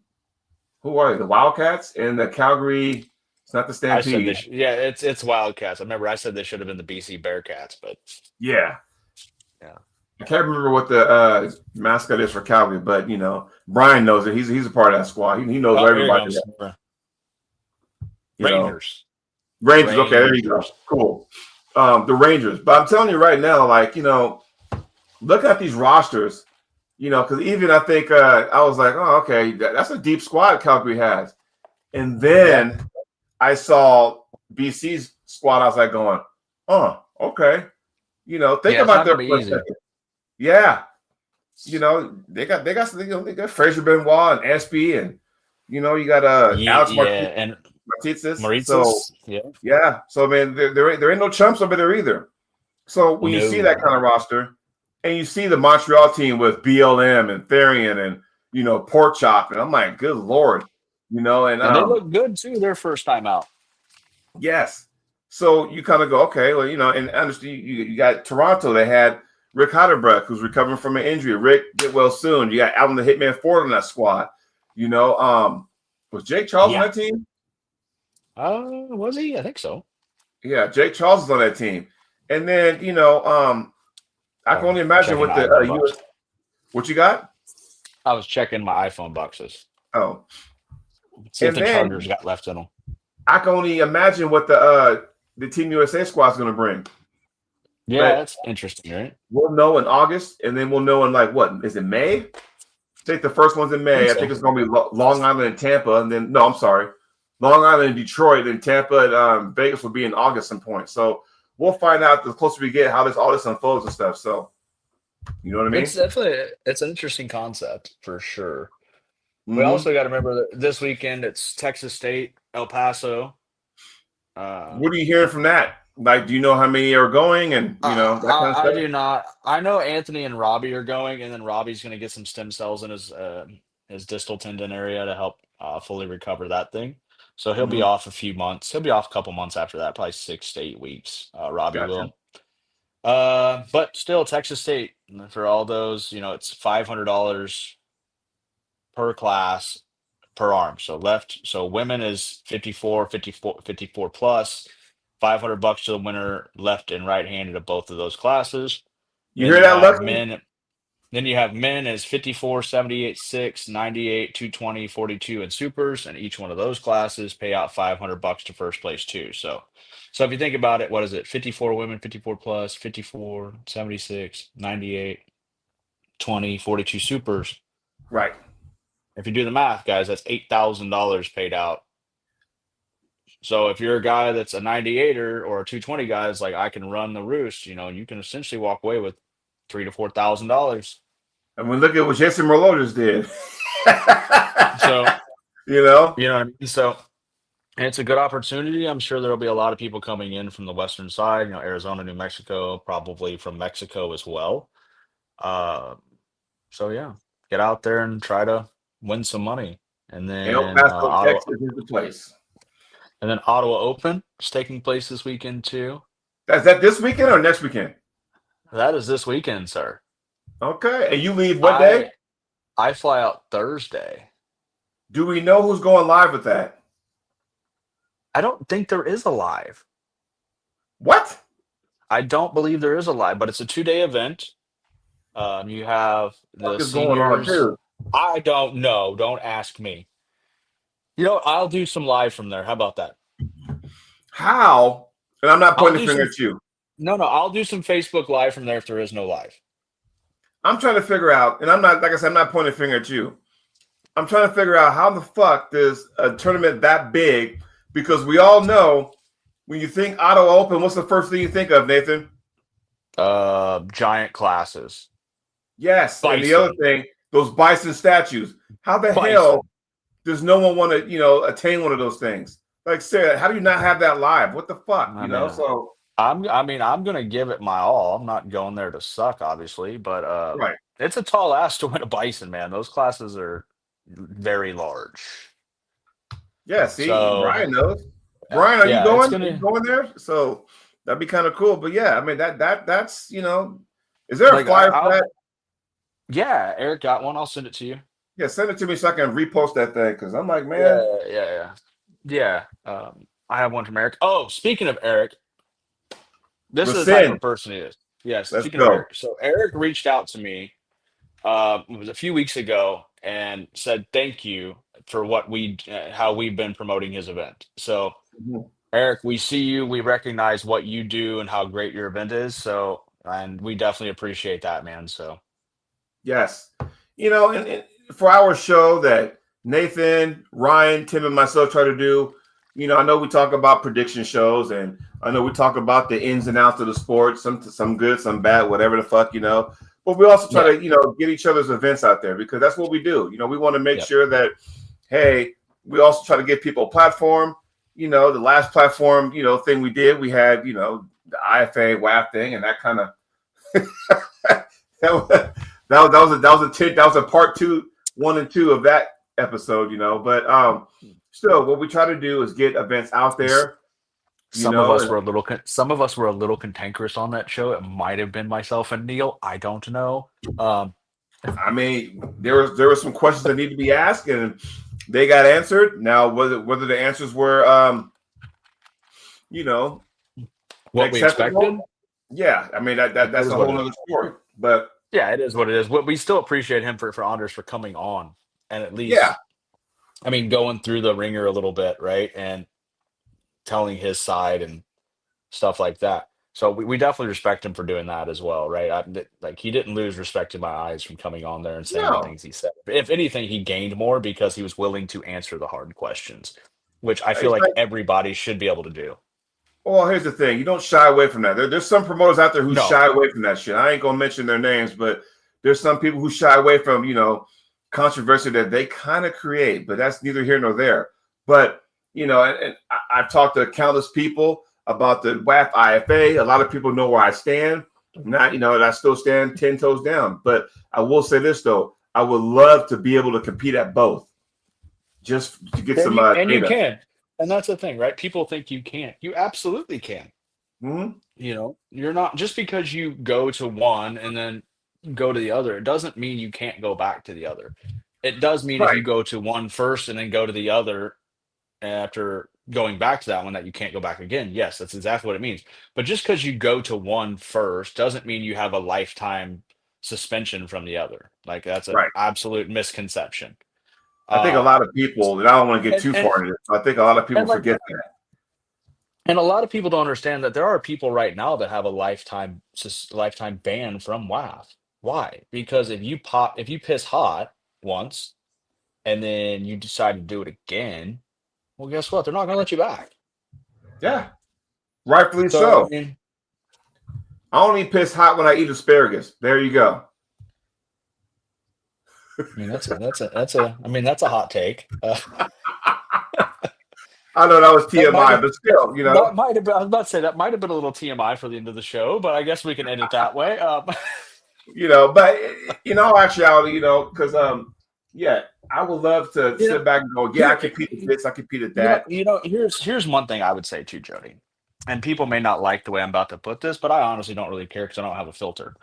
Who are they? The Wildcats and the Calgary. It's not the I said Stampede. yeah, it's Wildcats. I remember I said they should have been the BC Bearcats, but Yeah. yeah. I can't remember what the mascot is for Calgary, but Brian knows it. He's a part of that squad. He knows Oh, here it everybody. comes. You know, Rangers. Rangers. Okay, there you go. Cool. The Rangers. But I'm telling you right now, like look at these rosters. Because even I think I was like, oh, okay, that's a deep squad Calgary has. And then I saw BC's squad. I was like, going, oh, okay. Think about their be easy. Yeah. They got Fraser Benoit and Espy and you got Alex and Martinez. So yeah. So man, there ain't no chumps over there either. So when you see that kind of roster, and you see the Montreal team with BLM and Therian and Pork Chop, and I'm like, good Lord, and they look good too. Their first time out. Yes. So you kind of go, okay, well, and understand you got Toronto. They had Rick Heidelbrecht, who's recovering from an injury. Rick, get well soon. You got Alvin the Hitman Ford on that squad. Was Jake Charles on that team? Was he? I think so. Yeah, Jake Charles is on that team. And then, I can only imagine what what you got? I was checking my iPhone boxes. Oh. See if the Chargers got left in them. I can only imagine what the Team USA squad is going to bring. Yeah, that's interesting, right? We'll know in August, and then we'll know in what is it, May? I think the first one's in May. I think it's going to be Long Island and Tampa, and then Long Island and Detroit, and Tampa and Vegas will be in August some point. So we'll find out the closer we get how all this unfolds and stuff. So you know what I mean? It's an interesting concept for sure. Mm-hmm. We also got to remember that this weekend it's Texas State, El Paso. What are you hearing from that? Like, do you know how many are going? And that kind of stuff? I do not. I know Anthony and Robbie are going, and then Robbie's going to get some stem cells in his distal tendon area to help fully recover that thing. So he'll be off a few months. He'll be off a couple months after that, probably 6 to 8 weeks. Robbie will. But still, Texas State for all those, it's $500 per class per arm. So women is 54 plus. $500 to the winner, left and right-handed of both of those classes. You hear that, Lucky? Then you have men as 54, 78, 6, 98, 220, 42, and supers, and each one of those classes pay out $500 to first place too. So if you think about it, what is it? 54 women, 54 plus, 54, 76, 98, 20, 42 supers. Right. If you do the math, guys, that's $8,000 paid out. So if you're a guy that's a 98er or a 220 guy, it's like I can run the roost, you can essentially walk away with $3,000 to $4,000. And we look at what Jason Merlot just did. So you know what I mean. So it's a good opportunity. I'm sure there'll be a lot of people coming in from the western side, Arizona, New Mexico, probably from Mexico as well. So yeah, get out there and try to win some money. And then Texas is the place. And then Ottawa Open is taking place this weekend too. Is that this weekend or next weekend? That is this weekend, sir. Okay. And you leave what day? I fly out Thursday. Do we know who's going live with that? I don't think there is a live. What? I don't believe there is a live, but it's a 2-day event. You have the seniors. Going on too? I don't know. Don't ask me. I'll do some live from there. How about that? How? And I'm not pointing the finger at you. No, I'll do some Facebook live from there if there is no live. I'm trying to figure out, and I'm not, like I said, I'm not pointing the finger at you. I'm trying to figure out how the fuck does a tournament that big, because we all know when you think Ottawa Open, what's the first thing you think of, Nathan? Giant classes. Yes. Bison. And the other thing, those bison statues. How the hell does no one want to, attain one of those things? Like, Sarah, how do you not have that live? What the fuck? So I'm gonna give it my all. I'm not going there to suck, obviously, but right. It's a tall ask to win a bison, man. Those classes are very large. Yeah, see, Brian knows. Brian, are you going? Are you going there? So that'd be kind of cool. But yeah, I mean that's is there a flyer for that? Yeah, Eric got one. I'll send it to you. Yeah, send it to me so I can repost that thing because I'm like, man, Yeah. I have one from Eric. Oh, speaking of Eric, this is the type rescind. of person he is. Yes, Let's speaking of go. Eric. So Eric reached out to me it was a few weeks ago and said thank you for how we've been promoting his event. So Mhm. Eric, we see you, we recognize what you do and how great your event is. So, and we definitely appreciate that, man. So, Yes. And for our show that Nathan, Ryan, Tim, and myself try to do, I know we talk about prediction shows and I know we talk about the ins and outs of the sport, some good, some bad, whatever the fuck. But we also try yeah, to, get each other's events out there because that's what we do. We want to make yep. sure that, hey, we also try to give people a platform. The last platform, thing we did, we had, the IFA WAF thing, and that kind of that was a part two, 1 and 2 of that episode. But still, what we try to do is get events out S- there. Some of us And were some of us were a little cantankerous on that show. It might have been myself and Neil. I don't know. Um, I mean, there were some questions that need to be asked, and they got answered. Now, whether the answers were you know what we expected. acceptable, yeah. I mean It that's is a what whole it is. other story. But Yeah, it is what it is. We still appreciate him for Anders for coming on and at yeah, least, I mean, going through the ringer a little bit, right? And telling his side and stuff like that. So we definitely respect him for doing that as well, right? Like he didn't lose respect in my eyes from coming on there and saying the no, things he said. If anything, he gained more because he was willing to answer the hard questions, which I feel it's like like, everybody should be able to do. well, here's the thing: you don't shy away from that. There's some promoters out there who No, shy away from that shit. I ain't gonna mention their names, but there's some people who shy away from controversy that they kind of create. But that's neither here nor there. But and I've talked to countless people about the WAF IFA. A lot of people know where I stand. Not and I still stand 10 toes down. But I will say this though: I would love to be able to compete at both, just to get and some you data. can, and that's the thing, right? People think you can't. You absolutely can. Hmm. You're not just because you go to one and then go to the other, it doesn't mean you can't go back to the other. It does mean if Right, you go to one first and then go to the other after going back to that one that you can't go back again. Yes, that's exactly what it means. But just because you go to one first doesn't mean you have a lifetime suspension from the other. Like that's an right. absolute misconception. I think a Um, lot of people, and I don't want to get and too and far into this, I think a lot of people and like forget that. and a lot of people don't understand that there are people right now that have a lifetime ban from WAF. Why? Because if you piss hot once and then you decide to do it again, well, guess what? They're not going to let you back. Yeah, rightfully So I so. mean, I only piss hot when I eat asparagus. There you go. that's a hot take. I know that was That might TMI, have but still, that might have been. I was about to say that might have been a little TMI for the end of the show, but I guess we can end it that way. but in all actuality, because yeah, I would love to You know, sit back and go, yeah, I here, competed this, I competed that. here's one thing I would say too, Jody. And people may not like the way I'm about to put this, but I honestly don't really care because I don't have a filter.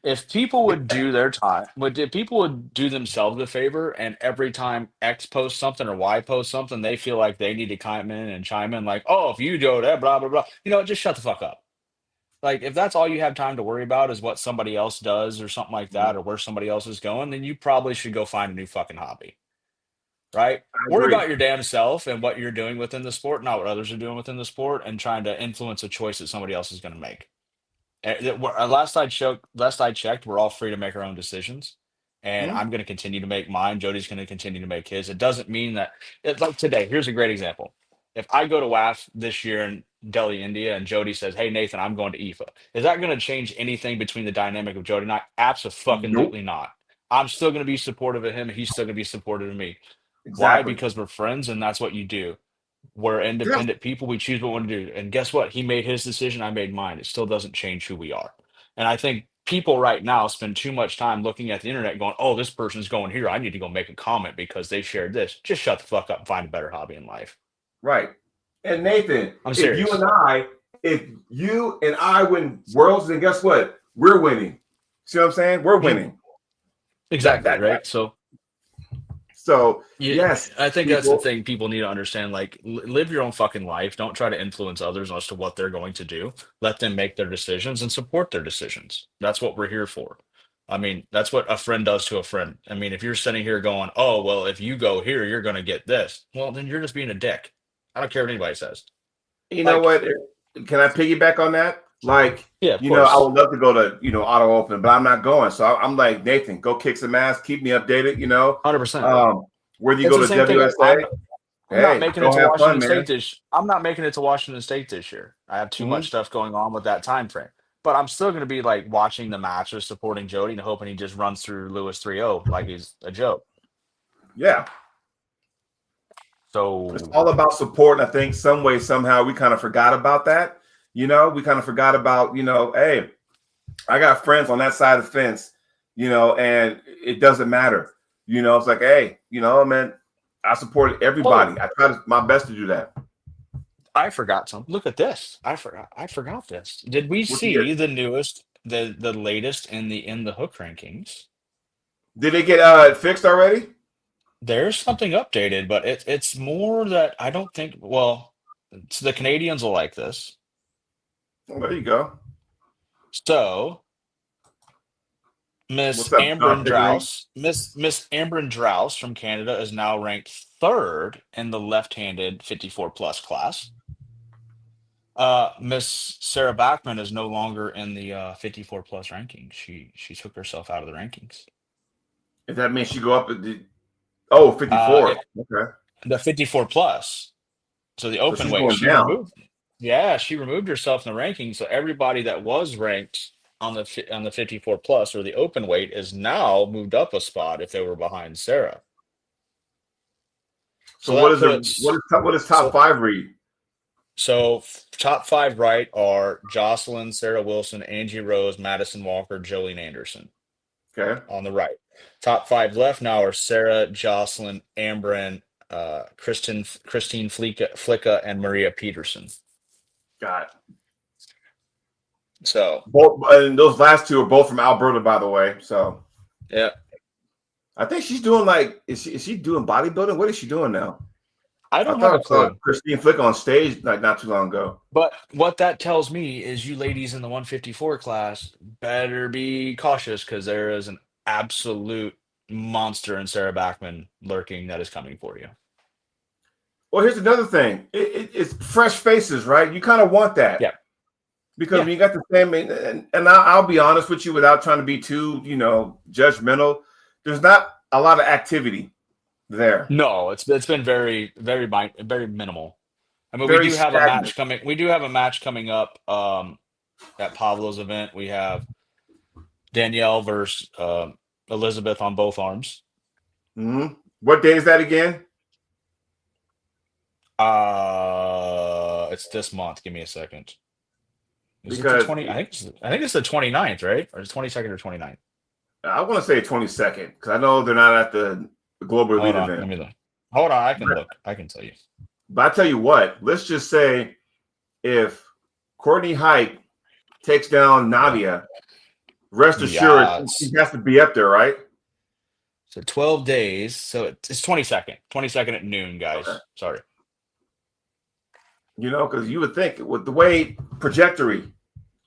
If people would do their time, if people would do themselves a favor, and every time X posts something or Y posts something, they feel like they need to chime in, like, oh, if you do that, blah blah blah. Just shut the fuck up. Like, if that's all you have time to worry about is what somebody else does or something like Mhm. that, or where somebody else is going, then you probably should go find a new fucking hobby, right? I Worry agree. about your damn self and what you're doing within the sport, not what others are doing within the sport, and trying to influence a choice that somebody else is going to make. Last I checked, we're all free to make our own decisions, and Mhm. I'm going to continue to make mine. Jody's going to continue to make his. It doesn't mean that it's like today. Here's a great example. If I go to WAF this year in Delhi, India, and Jody says, "Hey Nathan, I'm going to IFA," is that going to change anything between the dynamic of Jody and I? Nope. Absolutely not. I'm still going to be supportive of him. He's still going to be supportive of me. Why? Exactly. Because we're friends, and that's what you do. We're Yeah. independent people. We choose what we want to do. And guess what? He made his decision. I made mine. It still doesn't change who we are. And I think people right now spend too much time looking at the internet going, oh, this person's going here. I need to go make a comment because they shared this. Just shut the fuck up and find a better hobby in life. Right. And Nathan, I'm serious. if you and I win worlds, then guess what? We're winning. See what I'm saying? We're Mhm. winning. That Exactly. that, that Right. So So Yeah, yes, I think that's the people. thing people need to understand. Like, live your own fucking life. Don't try to influence others as to what they're going to do. Let them make their decisions and support their decisions. That's what we're here for. I mean, that's what a friend does to a friend. I mean, if you're sitting here going, "Oh, well, if you go here, you're going to get this," well, then you're just being a dick. I don't care what anybody says. You know Like, what? Can I piggyback on that? Like, yeah, of I course, would love to go to, auto open, but I'm not going. So I'm like, Nathan, go kick some ass, keep me updated, 100%. Um, whether you It's go the to same thing. WSA, I'm not hey, making it go to have fun, Washington State man. this. I'm not making it to Washington State this year. I have too much Hmm. stuff going on with that time frame. But I'm still going to be like watching the match or supporting Jody and hoping he just runs through Lewis 3-0 like he's a joke. Yeah. It's So all about support. And I think some way, somehow we kind of forgot about that. We kind of forgot about, hey, I got friends on that side of the fence, and it doesn't matter. It's like, hey, man, I support oh, everybody. I try my best to do that. I forgot something. Look at this. I forgot this. Did we What you get? see the newest, the latest in the hook rankings? Did it get fixed already? There's something updated, but it's more that I don't think. Well, the Canadians will like this. Well, there you go. So What's up, John Pickering? Miss Amberin Drouse from Canada is now ranked third in the left-handed 54 plus class. Miss Sarah Backman is no longer in the 54 plus rankings. She took herself out of the rankings. If that means she go up at the 54. It, Okay. the 54 plus, so the So open she's weight, going she down. removed. Yeah, she removed herself in the rankings. So everybody that was ranked on the 54 plus or the open weight is now moved up a spot if they were behind Sarah. So So that puts what is top so five read? so top five right are Jocelyn, Sarah Wilson, Angie Rose, Madison Walker, Jolene Anderson Okay. on the right. Top five left now are Sarah, Jocelyn, Ambrin, Christine Flicka, and Maria Peterson. Got it. So Both, and those last two are both from Alberta, by the way. So yeah, I think she's doing like, is she doing bodybuilding? What is she doing now? I I don't have thought a I saw clue. Christine Flick on stage like not too long ago. But what that tells me is you ladies in the 154 class better be cautious because there is an absolute monster in Sarah Backman lurking that is coming for you. Well, here's another thing. It's fresh faces, right? You kind of want that Yeah. because Yeah. when you got the same, and I'll be honest with you without trying to be too, judgmental. There's not a lot of activity there. No, it's been very minimal. I mean, we Very do have a stagnant. match coming. We do have a match coming up at Pablo's event. We have Danielle versus Elizabeth on both arms. Hmm. What day is that again? It's this month. Give me a second. Is it the Because 20? I think it's the 29th, right? Or the 22nd or 29th. I want to say 22nd because I know they're not at the Global Hold Elite on, event. let me look. Hold on, I can look. I can tell you. But I tell you what, let's just say if Courtney Height takes down Yeah. Nadia, rest assured Yeah, she has to be up there, right? so 12 days. So it's 22nd. 22nd at noon, Okay. guys. Sorry. Because you would think with the way trajectory,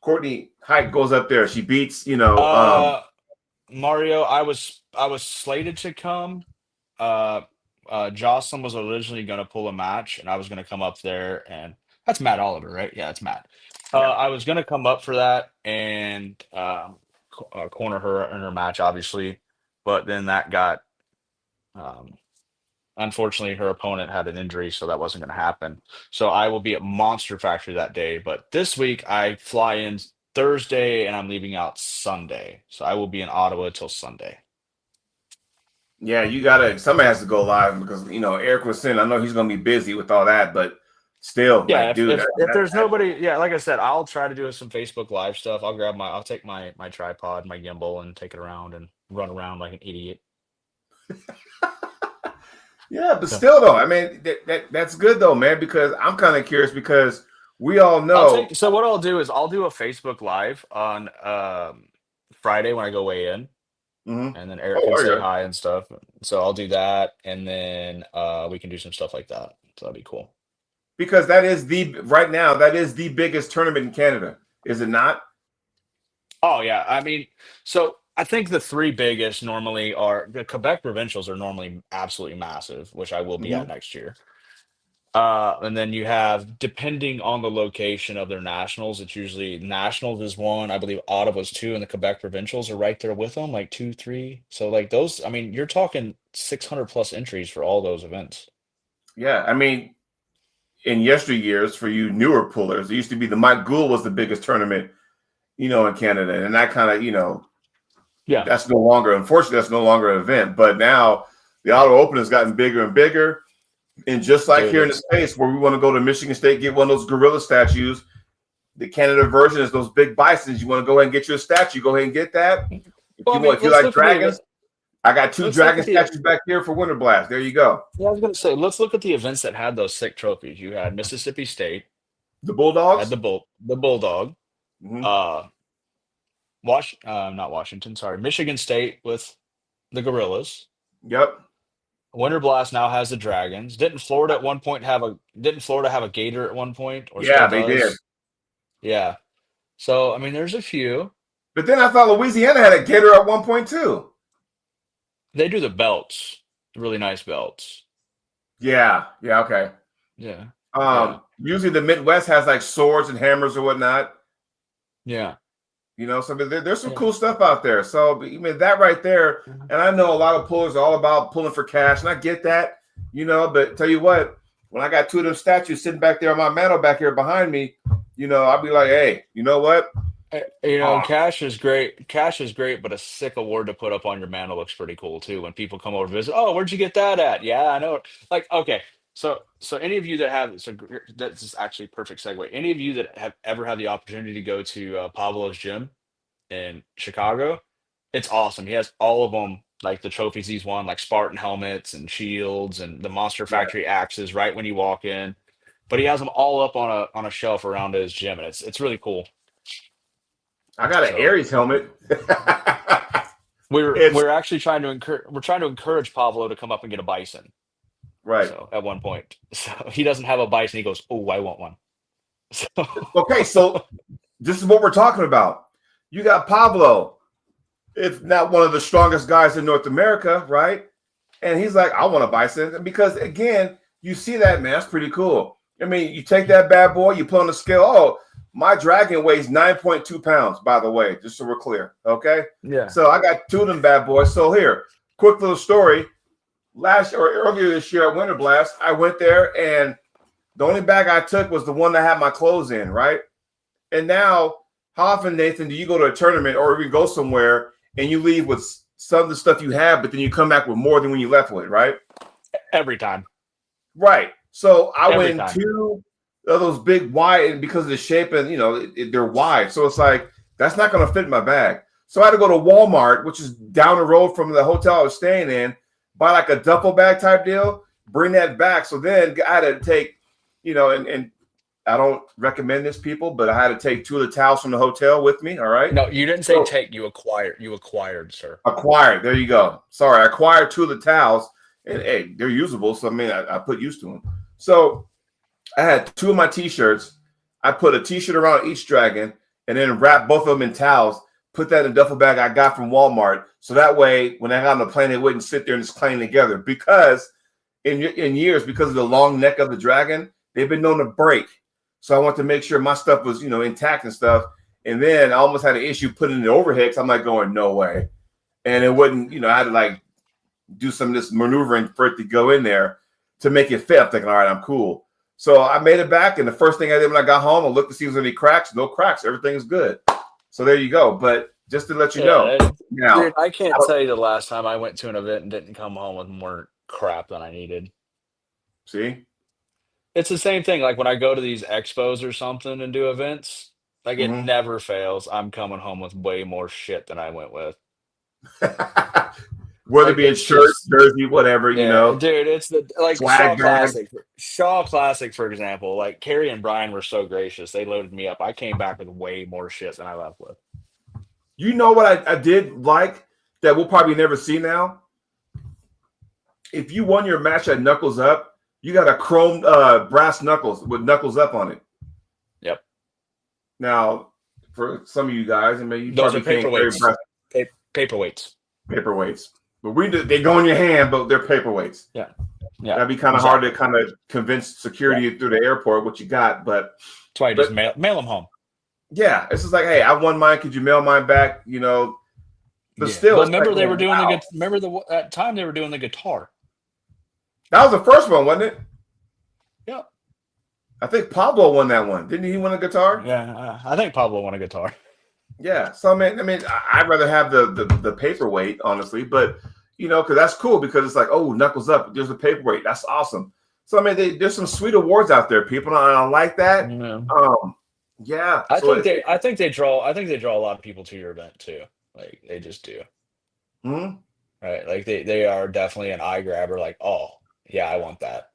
Courtney Height goes up there, she beats, Uh Mario, I was slated to come. Uh Jocelyn was originally gonna pull a match and I was gonna come up there and that's Matt Oliver, right? Yeah, it's Matt. yeah. I was gonna come up for that and corner her in her match, obviously, but then that got um unfortunately, her opponent had an injury, so that wasn't going to happen. So I will be at Monster Factory that day. But this week, I fly in Thursday and I'm leaving out Sunday. So I will be in Ottawa till Sunday. Yeah, somebody has to go live because Eric was saying I know he's gonna be busy with all that, but still, Yeah, like, if dude, if, if there's nobody, yeah, like I said, I'll try to do some Facebook Live stuff. I'll take my tripod, my gimbal, and take it around and run around like an idiot. yeah, but So still though, I mean that's good though, man, because I'm kind of curious because we all know. So what I'll do is I'll do a Facebook Live on Friday when I go weigh in. Hmm. and then Eric Oh, can say there you go. hi and stuff. So I'll do that, and then we can do some stuff like that. So that'd be cool. Because that is the right now that is the biggest tournament in Canada, is it not? Oh yeah, I mean, so I think the three biggest normally are the Quebec provincials are normally absolutely massive, which I will be at Hmm. next year. And then you have, depending on the location of their nationals, it's usually nationals is one, I believe Ottawa's two, and the Quebec provincials are right there with them, like two, three. So like those, I mean, you're talking 600 plus entries for all those events. Yeah, I mean, in yesteryears, for you newer pullers, it used to be the Mike Gould was the biggest tournament, in Canada, and that kind of, Yeah. that's no longer, unfortunately, that's no longer an event. But now the Auto Open has gotten bigger and bigger, and just like Dude, here in the it's States, where we want to go to Michigan State, get one of those gorilla statues. The Canada version is those big bisons. You want to go ahead and get your statue, go ahead and get that. well, I mean, If you let's like look at the event. dragons, I got two Let's look dragon at the. statues back here for Winter Blast. There you go. Yeah, I was gonna say, let's look at the events that had those sick trophies. You had Mississippi State, The had Bulldogs. the Bulldog, Hmm. uh, not Washington, sorry, Michigan State with the Gorillas. Yep. Winter Blast now has the Dragons. Didn't Florida have a Gator at one point, or still Yeah, they did. does? Yeah. So I mean, there's a few. But then I thought Louisiana had a Gator at one point too. They do the belts, really nice belts. Yeah. Yeah. Okay. Yeah. Yeah. Usually the Midwest has like swords and hammers or whatnot. Yeah. So there's some Yeah. cool stuff out there. So I mean that right there, Mhm. and I know a lot of pullers are all about pulling for cash, and I get that, But tell you what, when I got two of them statues sitting back there on my mantle back here behind me, I'll be like, hey, you know what? Oh, Cash is great. Cash is great, but a sick award to put up on your mantle looks pretty cool too. When people come over to visit, oh, where'd you get that at? Yeah, I know. Like, okay, so any of you that have, that's just actually a perfect segue. Any of you that have ever had the opportunity to go to Pablo's gym in Chicago, it's awesome. He has all of them, like the trophies he's won, like Spartan helmets and shields and the Monster yeah, Factory axes right when you walk in. But he has them all up on a shelf around his gym, and it's really cool. I got an So Aries helmet. we're It's we're actually trying to encourage Pablo to come up and get a bison. right. So at one point, so he doesn't have a bison. He goes, "Oh, I want one." So Okay, so this is what we're talking about. You got Pablo, if not one of the strongest guys in North America, right? And he's like, I want a bison. Because again, you see that, man, that's pretty cool. I mean, you take that bad boy, you put on the scale. Oh, my dragon weighs 9.2 pounds, by the way, just so we're clear. Okay. yeah, So I got two of them bad boys. So here, quick little story. Last or earlier this year at Winter Blast, I went there and the only bag I took was the one that had my clothes in, right? And now, how often, Nathan, do you go to a tournament or even go somewhere and you leave with some of the stuff you have, but then you come back with more than when you left with, right? every time, Right. So I every went time. two of those big wide, and because of the shape and they're wide, so it's like that's not going to fit in my bag. So I had to go to Walmart, which is down the road from the hotel I was staying in, buy like a duffel bag type deal, bring that back. So then I had to take, and I don't recommend this, people, but I had to take two of the towels from the hotel with me. All right. No, you didn't say So take. You acquired. You acquired, sir. acquired. There you go. Sorry, I acquired two of the towels, and hey, they're usable. So I mean, I put used to them. So I had two of my t-shirts. I put a t-shirt around each dragon, and then wrapped both of them in towels. Put that in a duffel bag I got from Walmart, so that way when I got on the plane, they wouldn't sit there and just clang together. Because in years, because of the long neck of the dragon, they've been known to break. So I want to make sure my stuff was intact and stuff. And then I almost had an issue putting it overhead because I'm like going no way, and it wouldn't. I had to like do some of this maneuvering for it to go in there to make it fit. I'm thinking, all right, I'm cool. So I made it back, and the first thing I did when I got home, I looked to see if there was any cracks. No cracks. Everything is good. So there you go. But just to let you know, now, Dude, I can't tell you the last time I went to an event and didn't come home with more crap than I needed. see, It's the same thing. Like when I go to these expos or something and do events, like it mm-hmm. never fails. I'm coming home with way more shit than I went with. Whether it Like be in it's shirt, just, jersey, whatever, yeah, dude. It's the like swag bag. Shaw Classic, for example. Like Carrie and Brian were so gracious; they loaded me up. I came back with way more shit than I left with. You know what I did like? that we'll probably never see now. If you won your match at Knuckles Up, you got a chrome brass knuckles with Knuckles Up on it. Yep. Now, for some of you guys, I mean, you Those probably are can't carry paperweights. brass Paperweights. paperweights, but they go in your hand, but they're paperweights. Yeah. That'd be kind of hard to kind of convince security through the airport what you got, but that's why you just mail them home. Yeah, it's just like, hey, I won mine. Could you mail mine back? You know, but still, Well, remember like, they were doing wow. that time they were doing the guitar. That was the first one, wasn't it? Yeah. I think Pablo won that one. Didn't he win a guitar? Yeah, I think Pablo won a guitar. Yeah. So I mean, I'd rather have the paperweight, honestly, but you know, because that's cool because it's like, oh, Knuckles Up. There's a paperweight. That's awesome. So I mean, there's some sweet awards out there, people. And I like that. Yeah. I think they draw a lot of people to your event too. Like they just do. Hmm? Right. Like they are definitely an eye grabber. Like, oh yeah, I want that.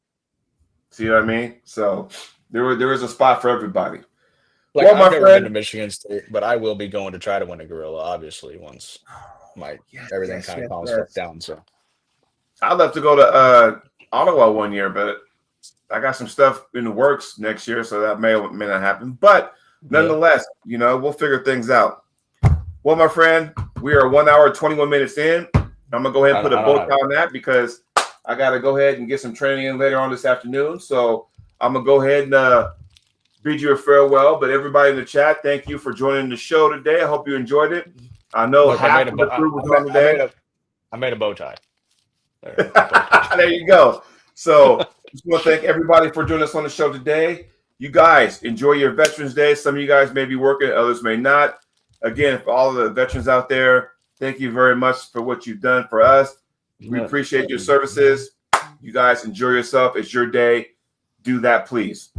See what I mean? So there is a spot for everybody. Like, well, I've never been to Michigan State, but I will be going to try to win a gorilla, obviously, once everything kind of calms down. So I'd love to go to Ottawa one year, but I got some stuff in the works next year, so that may not happen. But nonetheless, you know, we'll figure things out. Well, my friend, we are 1 hour, 21 minutes in. I'm gonna go ahead and put a bow tie on that because I got to go ahead and get some training in later on this afternoon. So I'm gonna go ahead and bid you a farewell. But everybody in the chat, thank you for joining the show today. I hope you enjoyed it. I know half of the crew was on today. I made a bow tie. There you go. So just want to thank everybody for joining us on the show today. You guys enjoy your Veterans Day. Some of you guys may be working, others may not. Again, for all of the veterans out there, thank you very much for what you've done for us. We appreciate your services. You guys enjoy yourself. It's your day. Do that, please.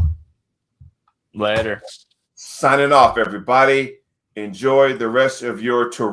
Later. Signing off, everybody. Enjoy the rest of your tour.